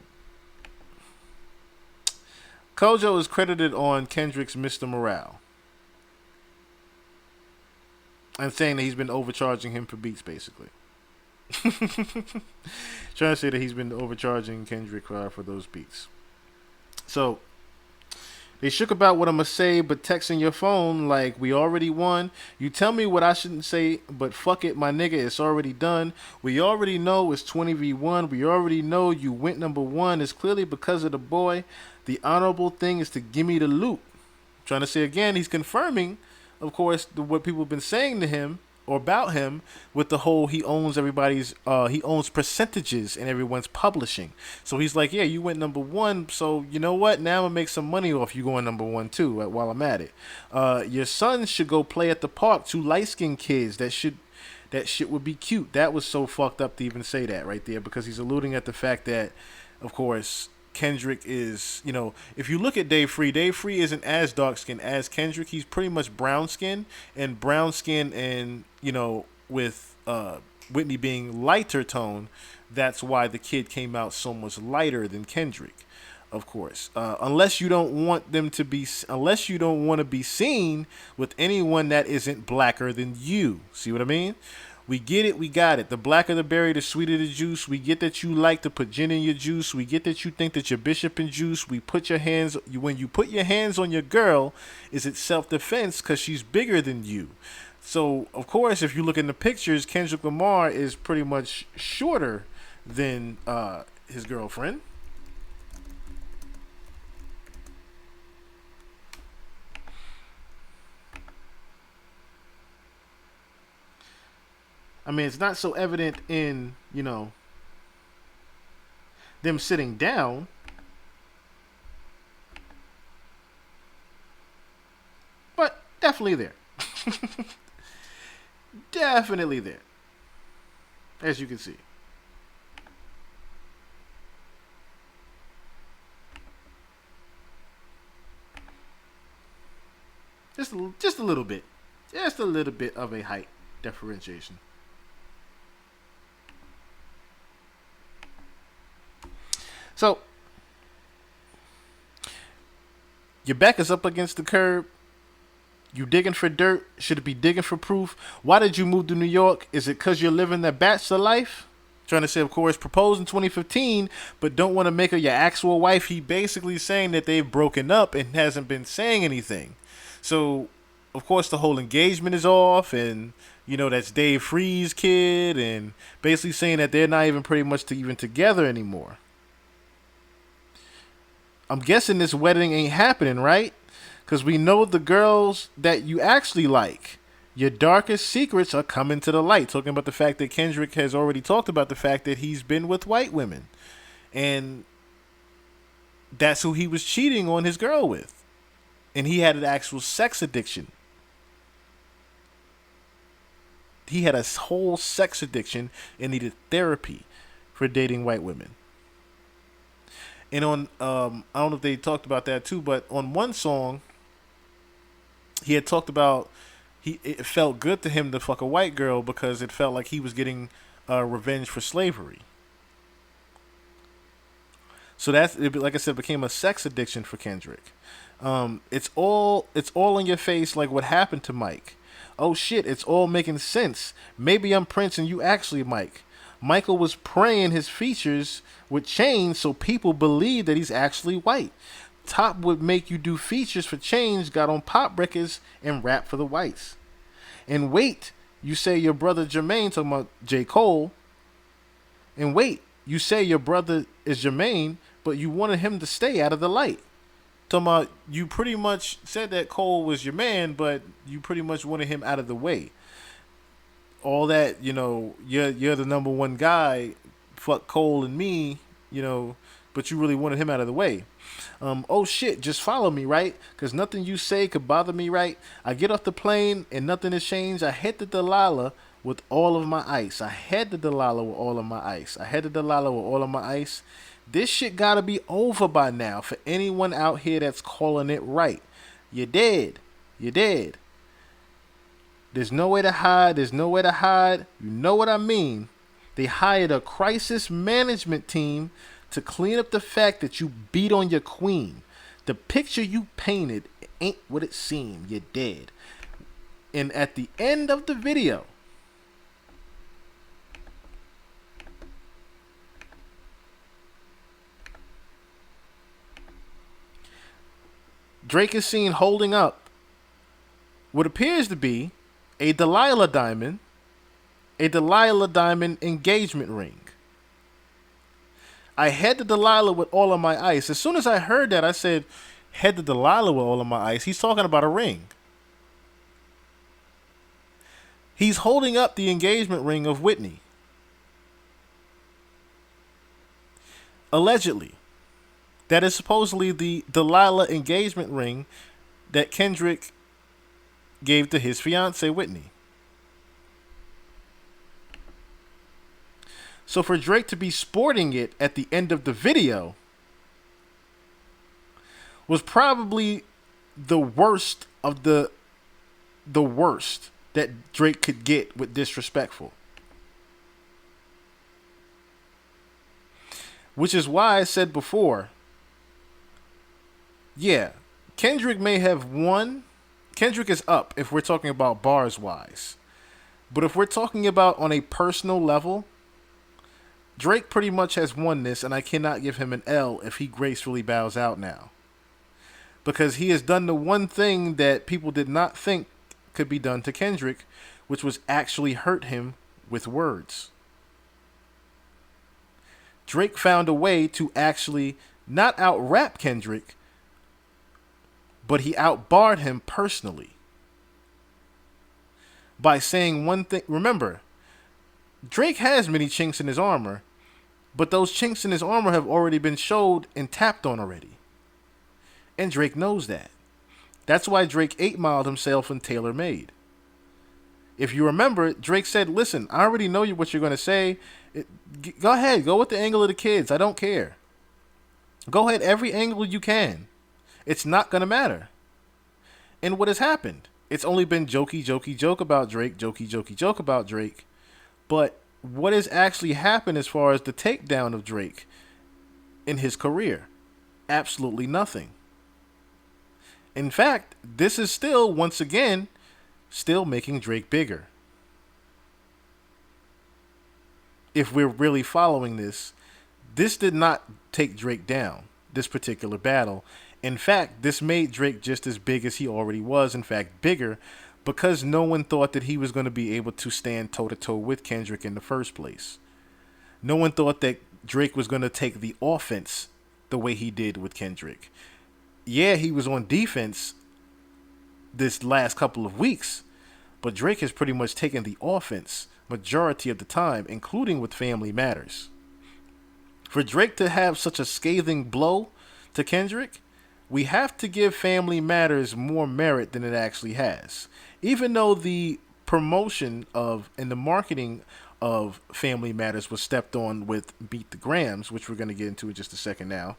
is credited on Kendrick's Mr. Morale. And saying that he's been overcharging him for beats, basically. Trying to say that he's been overcharging Kendrick for those beats. So, they shook about what I'ma say, but texting your phone like we already won. You tell me what I shouldn't say, but fuck it, my nigga, it's already done. We already know it's 20v1. We already know you went number one. It's clearly because of the boy. The honorable thing is to give me the loot. Trying to say again, he's confirming, of course, what people have been saying to him or about him with the whole he owns everybody's, he owns percentages in everyone's publishing. So he's like, yeah, you went number one, so you know what? Now I'm going to make some money off you going number one too while I'm at it. Your son should go play at the park. 2 light-skinned kids. That shit would be cute. That was so fucked up to even say that right there, because he's alluding at the fact that, of course, Kendrick is, you know, if you look at Dave Free isn't as dark skinned as Kendrick. He's pretty much brown skin, and you know, with Whitney being lighter tone, that's why the kid came out so much lighter than Kendrick, of course. Unless you don't want to be seen with anyone that isn't blacker than you. See what I mean? We get it, we got it. The blacker the berry, the sweeter the juice. We get that you like to put gin in your juice. We get that you think that you're bishop in juice. When you put your hands on your girl, is it self-defense because she's bigger than you? So, of course, if you look in the pictures, Kendrick Lamar is pretty much shorter than his girlfriend. I mean, it's not so evident in, you know, them sitting down. But definitely there. Definitely there. As you can see. Just a little bit. Just a little bit of a height differentiation. So, your back is up against the curb. You digging for dirt. Should it be digging for proof? Why did you move to New York? Is it because you're living that bachelor life? Trying to say, of course, proposed in 2015, but don't want to make her your actual wife. He basically saying that they've broken up and hasn't been saying anything. So, of course, the whole engagement is off, and that's Dave Free's kid, and basically saying that they're not even pretty much even together anymore. I'm guessing this wedding ain't happening, right? Because we know the girls that you actually like. Your darkest secrets are coming to the light. Talking about the fact that Kendrick has already talked about the fact that he's been with white women. And that's who he was cheating on his girl with. And he had an actual sex addiction. He had a whole sex addiction and needed therapy for dating white women. And on, I don't know if they talked about that too, but on one song, he had talked about it felt good to him to fuck a white girl because it felt like he was getting revenge for slavery. So like I said, became a sex addiction for Kendrick. It's all in your face, like what happened to Mike. Oh shit, it's all making sense. Maybe I'm Prince and you actually Mike. Michael was praying his features would change so people believe that he's actually white. Top would make you do features for change, got on pop records and rap for the whites. And wait, you say your brother Jermaine, talking about J. Cole. And wait, you say your brother is Jermaine, but you wanted him to stay out of the light. Talking about you pretty much said that Cole was your man, but you pretty much wanted him out of the way. All that, you're the number one guy, fuck Cole and me, but you really wanted him out of the way. Oh shit, just follow me, right? Because nothing you say could bother me, right? I get off the plane and nothing has changed. I head to Delilah with all of my ice. I head to Delilah with all of my ice. I head to Delilah with all of my ice. This shit gotta be over by now for anyone out here that's calling it right. You're dead. You're dead. There's nowhere to hide. There's nowhere to hide. You know what I mean? They hired a crisis management team to clean up the fact that you beat on your queen. The picture you painted ain't what it seemed. You're dead. And at the end of the video, Drake is seen holding up what appears to be a Delilah diamond engagement ring. I head to Delilah with all of my ice. As soon as I heard that, I said, head to Delilah with all of my ice. He's talking about a ring. He's holding up the engagement ring of Whitney. Allegedly. That is supposedly the Delilah engagement ring that Kendrick gave to his fiancée, Whitney. So for Drake to be sporting it at the end of the video was probably the worst of the worst that Drake could get with disrespectful. Which is why I said before, yeah, Kendrick may have won. Kendrick is up if we're talking about bars wise. But if we're talking about on a personal level, Drake pretty much has won this, and I cannot give him an L if he gracefully bows out now. Because he has done the one thing that people did not think could be done to Kendrick, which was actually hurt him with words. Drake found a way to actually not out-rap Kendrick, but he outbarred him personally. By saying one thing. Remember, Drake has many chinks in his armor, but those chinks in his armor have already been showed and tapped on already. And Drake knows that. That's why Drake 8-miled himself in Tailor Made. If you remember, Drake said, listen, I already know what you're going to say. Go ahead. Go with the angle of the kids. I don't care. Go ahead every angle you can. It's not going to matter. And what has happened? It's only been jokey, jokey, joke about Drake, jokey, jokey, joke about Drake. But what has actually happened as far as the takedown of Drake in his career? Absolutely nothing. In fact, this is still, once again, still making Drake bigger. If we're really following this, this did not take Drake down.
this particular battle. In fact, this made Drake just as big as he already was, in fact, bigger, because no one thought that he was going to be able to stand toe to toe with Kendrick in the first place. No one thought that Drake was going to take the offense the way he did with Kendrick. Yeah, he was on defense this last couple of weeks, but Drake has pretty much taken the offense majority of the time, including with Family Matters. For Drake to have such a scathing blow to Kendrick, we have to give Family Matters more merit than it actually has. Even though the promotion of and the marketing of Family Matters was stepped on with Beat the Grams, which we're going to get into in just a second now.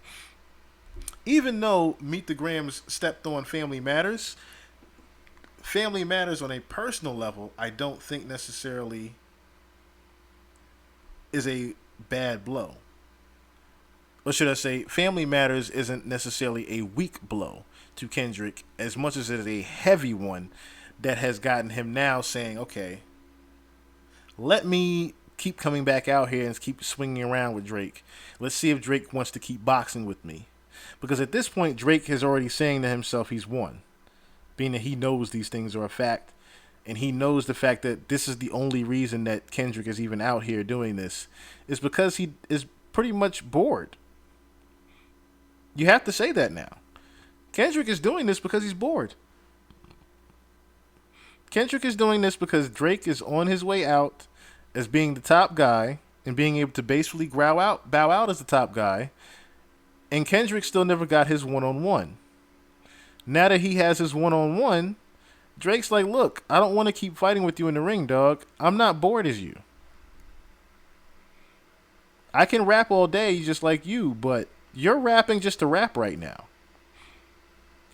Even though Meet the Grams stepped on Family Matters on a personal level, I don't think necessarily is a bad blow. Or should I say, Family Matters isn't necessarily a weak blow to Kendrick as much as it is a heavy one that has gotten him now saying, okay, let me keep coming back out here and keep swinging around with Drake. Let's see if Drake wants to keep boxing with me. Because at this point, Drake is already saying to himself he's won, being that he knows these things are a fact, and he knows the fact that this is the only reason that Kendrick is even out here doing this, is because he is pretty much bored. You have to say that now. Kendrick is doing this because he's bored. Kendrick is doing this because Drake is on his way out as being the top guy and being able to basically bow out as the top guy. And Kendrick still never got his one-on-one. Now that he has his one-on-one, Drake's like, look, I don't want to keep fighting with you in the ring, dog. I'm not bored as you. I can rap all day just like you, but you're rapping just to rap right now.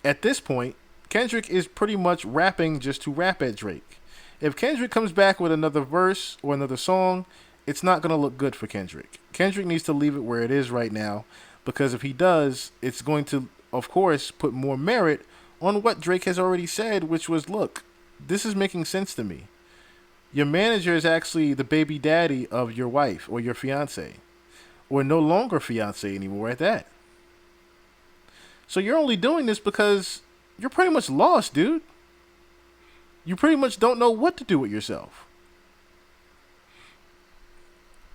At this point, Kendrick is pretty much rapping just to rap at Drake. If Kendrick comes back with another verse or another song, it's not going to look good for Kendrick. Kendrick needs to leave it where it is right now, because if he does, it's going to, of course, put more merit on what Drake has already said, which was, look, this is making sense to me. Your manager is actually the baby daddy of your wife or your fiance, or no longer fiance anymore at that. So you're only doing this because you're pretty much lost, dude. You pretty much don't know what to do with yourself.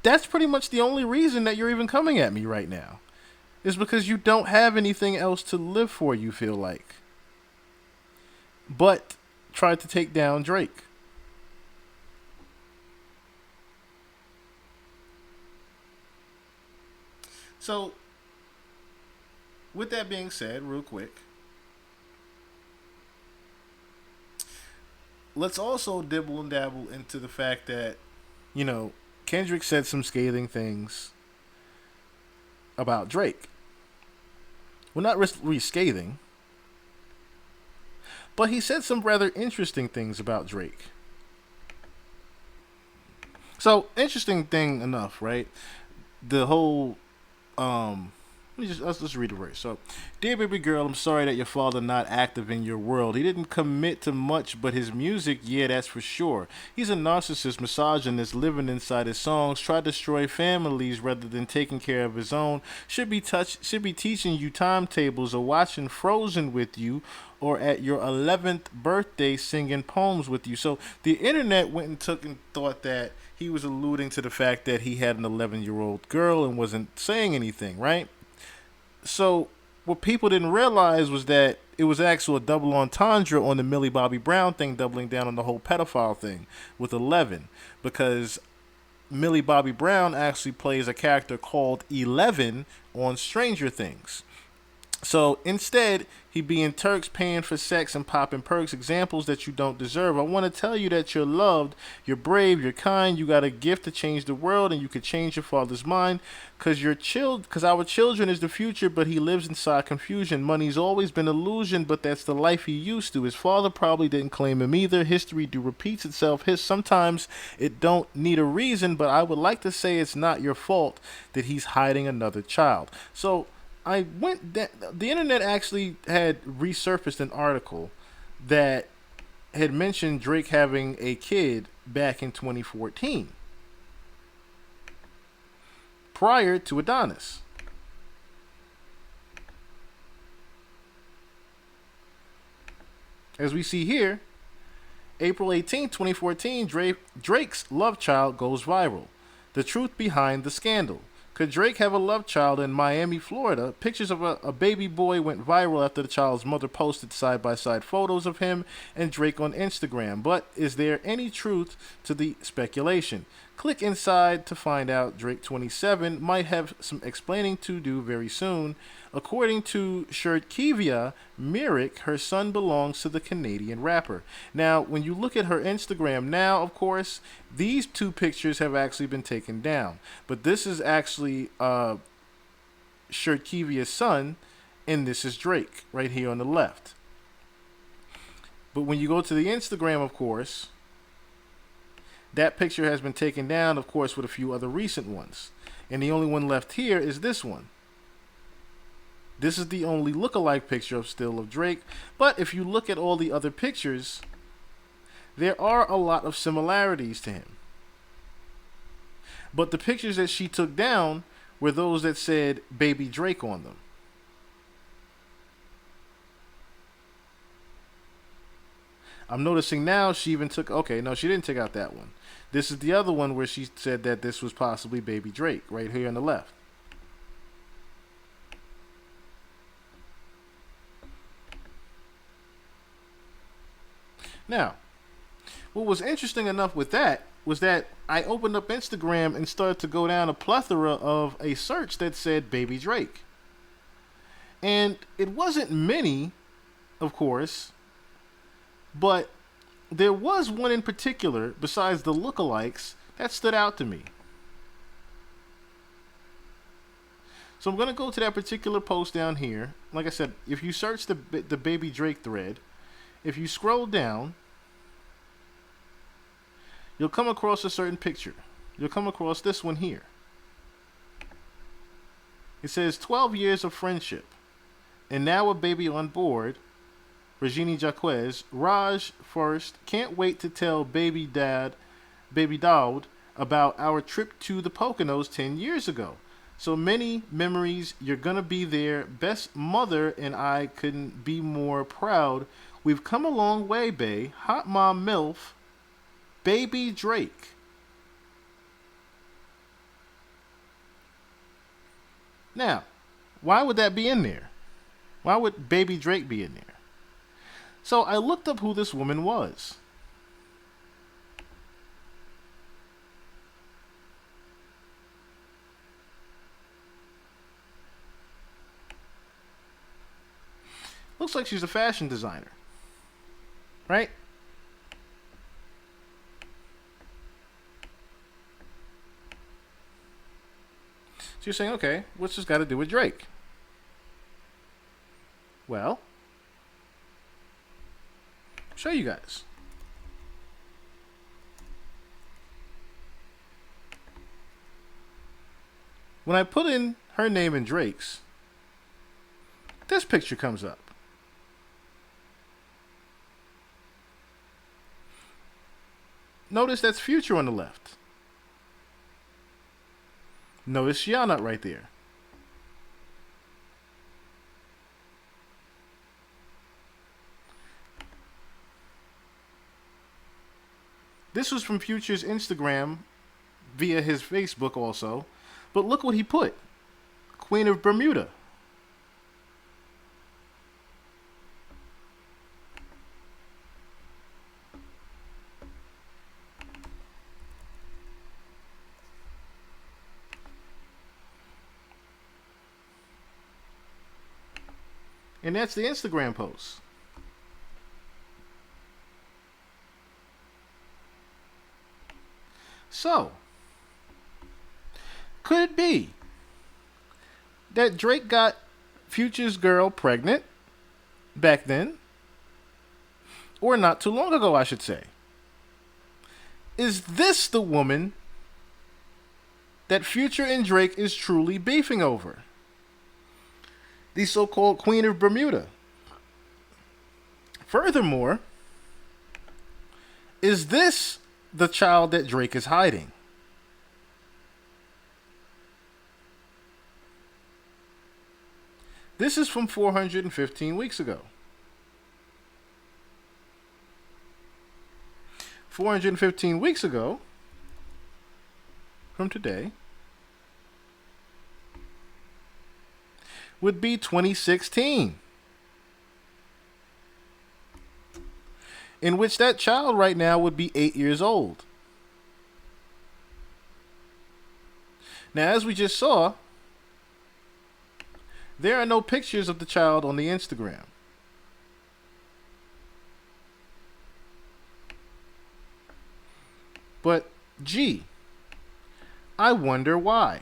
That's pretty much the only reason that you're even coming at me right now, is because you don't have anything else to live for, you feel like. But try to take down Drake. So, with that being said, real quick, let's also dibble and dabble into the fact that, Kendrick said some scathing things about Drake. Well, not really scathing, but he said some rather interesting things about Drake. So, interesting thing enough, right? The whole, let's just read the verse. So, dear baby girl, I'm sorry that your father not active in your world. He didn't commit to much, but his music, yeah, that's for sure. He's a narcissist, misogynist, living inside his songs, try to destroy families rather than taking care of his own. Should be teaching you timetables or watching Frozen with you, or at your 11th birthday singing poems with you. So the internet went and took and thought that he was alluding to the fact that he had an 11-year-old girl and wasn't saying anything, right? So what people didn't realize was that it was actually a double entendre on the Millie Bobby Brown thing, doubling down on the whole pedophile thing with 11, because Millie Bobby Brown actually plays a character called 11 on Stranger Things. So instead, he being Turks paying for sex and popping perks, examples that you don't deserve. I want to tell you that you're loved, you're brave, you're kind, you got a gift to change the world, and you could change your father's mind, because our children is the future, but he lives inside confusion. Money's always been illusion, but that's the life he used to. His father probably didn't claim him either. History do repeats itself. Sometimes it don't need a reason, but I would like to say it's not your fault that he's hiding another child. So the internet actually had resurfaced an article that had mentioned Drake having a kid back in 2014, prior to Adonis. As we see here, April 18, 2014, Drake's love child goes viral. The truth behind the scandal. Could Drake have a love child in Miami, Florida? Pictures of a baby boy went viral after the child's mother posted side-by-side photos of him and Drake on Instagram. But is there any truth to the speculation? Click inside to find out. Drake 27 might have some explaining to do very soon. According to Shirtkivia Myrick, her son belongs to the Canadian rapper. Now, when you look at her Instagram now, of course, these two pictures have actually been taken down. But this is actually Shirtkivia's son, and this is Drake right here on the left. But when you go to the Instagram, of course, that picture has been taken down, of course, with a few other recent ones. And the only one left here is this one. This is the only lookalike picture of Drake. But if you look at all the other pictures, there are a lot of similarities to him. But the pictures that she took down were those that said Baby Drake on them. I'm noticing now she even took... Okay, no, she didn't take out that one. This is the other one where she said that this was possibly Baby Drake, right here on the left. Now, what was interesting enough with that was that I opened up Instagram and started to go down a plethora of a search that said Baby Drake. And it wasn't many, of course, but there was one in particular, besides the lookalikes, that stood out to me. So I'm going to go to that particular post down here. Like I said, if you search the Baby Drake thread, if you scroll down, you'll come across a certain picture. You'll come across this one here. It says 12 years of friendship, and now a baby on board. Regine Jaquez, Raj first, can't wait to tell baby Dowd about our trip to the Poconos 10 years ago. So many memories, you're gonna be there. Best mother and I couldn't be more proud. We've come a long way, bae. Hot mom MILF, Baby Drake. Now, why would that be in there? Why would Baby Drake be in there? So I looked up who this woman was. Looks like she's a fashion designer, right? So you're saying, okay, what's this got to do with Drake? Well, show you guys. When I put in her name and Drake's, this picture comes up. Notice that's Future on the left. Notice Yana right there. This was from Future's Instagram via his Facebook also. But look what he put. Queen of Bermuda. And that's the Instagram post. So, could it be that Drake got Future's girl pregnant back then? Or not too long ago, I should say. Is this the woman that Future and Drake is truly beefing over? The so-called Queen of Bermuda. Furthermore, is this the child that Drake is hiding? This is from 415 weeks ago. 415 weeks ago from today would be 2016, in which that child right now would be 8 years old. Now, as we just saw, there are no pictures of the child on the Instagram. But, gee, I wonder why.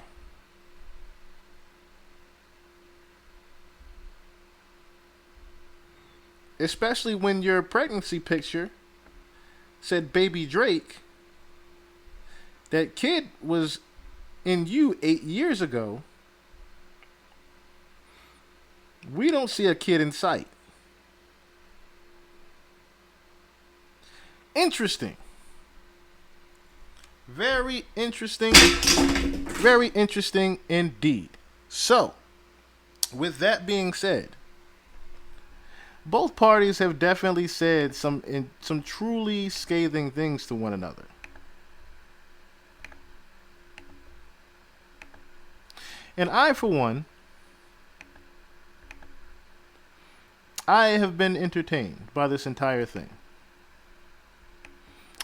Especially when your pregnancy picture said baby Drake. That kid was in you 8 years ago. We don't see a kid in sight. Interesting. Very interesting. Very interesting indeed. So, with that being said, both parties have definitely said some truly scathing things to one another. And I, for one, I have been entertained by this entire thing.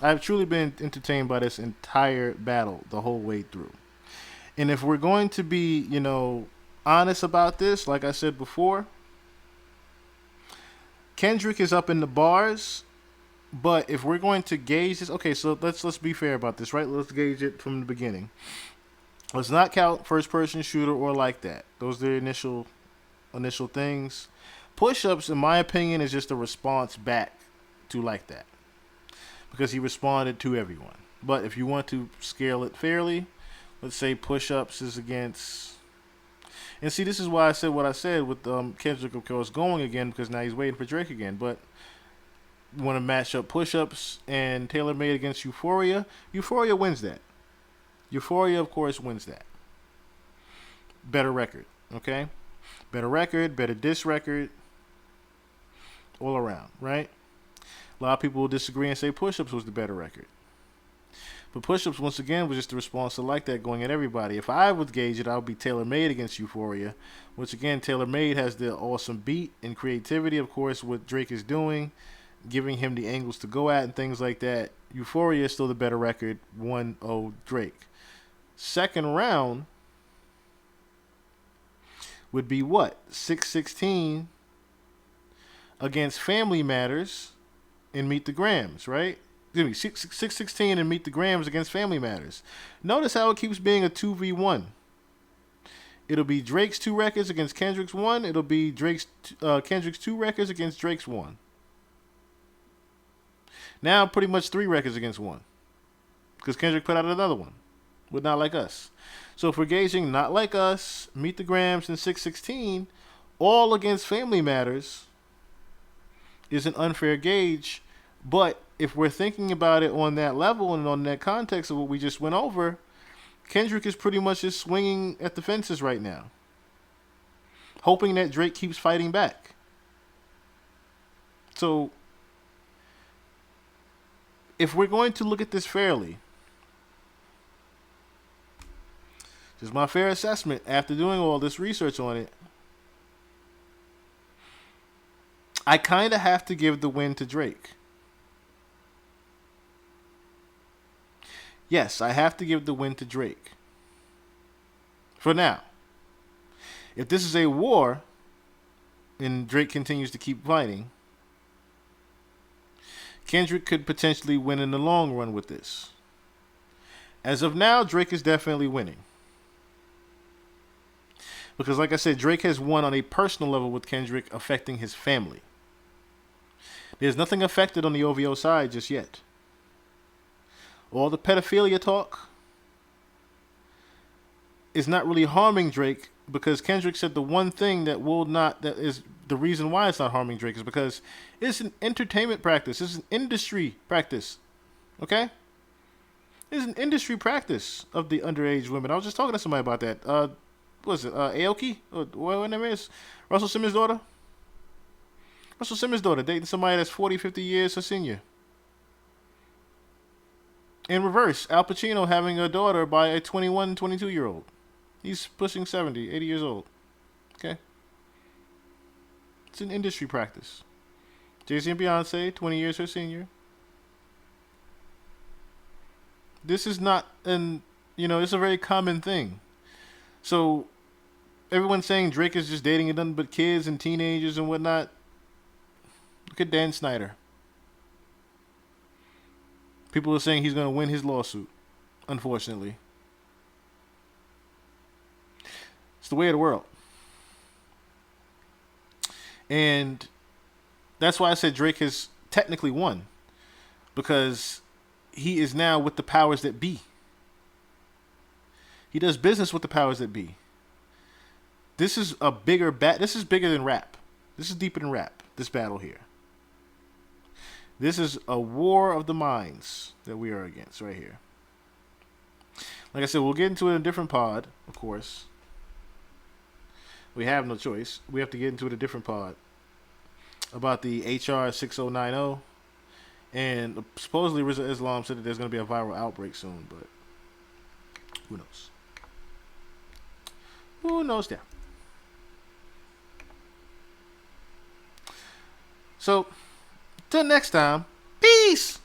I've truly been entertained by this entire battle the whole way through. And if we're going to be, honest about this, like I said before, Kendrick is up in the bars, but if we're going to gauge this, okay, so let's be fair about this, right? Let's gauge it from the beginning. Let's not count first-person shooter or like that. Those are the initial things. Push-ups, in my opinion, is just a response back to like that, because he responded to everyone. But if you want to scale it fairly, let's say push-ups is against... And see, this is why I said what I said with Kendrick, of course, going again, because now he's waiting for Drake again. But you want to match up push-ups and Taylor Made against Euphoria. Euphoria wins that. Euphoria, of course, wins that. Better record, okay? Better record, better diss record, all around, right? A lot of people will disagree and say push-ups was the better record. But push-ups, once again, was just a response to like that going at everybody. If I would gauge it, I would be Taylor Made against Euphoria, which, again, Taylor Made has the awesome beat and creativity, of course, what Drake is doing, giving him the angles to go at and things like that. Euphoria is still the better record, 1-0 Drake. Second round would be what? 616 against Family Matters and Meet the Grams, right? Excuse me, 616 and Meet the Grams against Family Matters. Notice how it keeps being a 2v1. It'll be Drake's 2 records against Kendrick's 1. It'll be Kendrick's 2 records against Drake's 1. Now pretty much 3 records against 1, because Kendrick put out another one with Not Like Us. So if we're gauging Not Like Us, Meet the Grams, and 616, all against Family Matters, is an unfair gauge. But if we're thinking about it on that level and on that context of what we just went over, Kendrick is pretty much just swinging at the fences right now, hoping that Drake keeps fighting back. So if we're going to look at this fairly, just my fair assessment after doing all this research on it, I kind of have to give the win to Drake. Yes, I have to give the win to Drake. For now. If this is a war, and Drake continues to keep fighting, Kendrick could potentially win in the long run with this. As of now, Drake is definitely winning. Because like I said, Drake has won on a personal level with Kendrick, affecting his family. There's nothing affected on the OVO side just yet. All the pedophilia talk is not really harming Drake, because Kendrick said the one thing that is the reason why it's not harming Drake is because it's an entertainment practice. It's an industry practice. Okay? It's an industry practice of the underage women. I was just talking to somebody about that. What was it? Aoki? What her name is? Russell Simmons' daughter? Russell Simmons' daughter dating somebody that's 40, 50 years her senior. In reverse, Al Pacino having a daughter by a 21, 22-year-old. He's pushing 70, 80 years old. Okay? It's an industry practice. Jay-Z and Beyonce, 20 years her senior. This is not it's a very common thing. So, everyone's saying Drake is just dating nothing but kids and teenagers and whatnot. Look at Dan Snyder. People are saying he's going to win his lawsuit, unfortunately. It's the way of the world. And that's why I said Drake has technically won. Because he is now with the powers that be. He does business with the powers that be. This is a bigger this is bigger than rap. This is deeper than rap, this battle here. This is a war of the minds that we are against right here. Like I said, we'll get into it in a different pod, of course. We have no choice. We have to get into it in a different pod about the HR 6090. And supposedly Rizza Islam said that there's going to be a viral outbreak soon, but who knows? Who knows that? So, till next time, peace!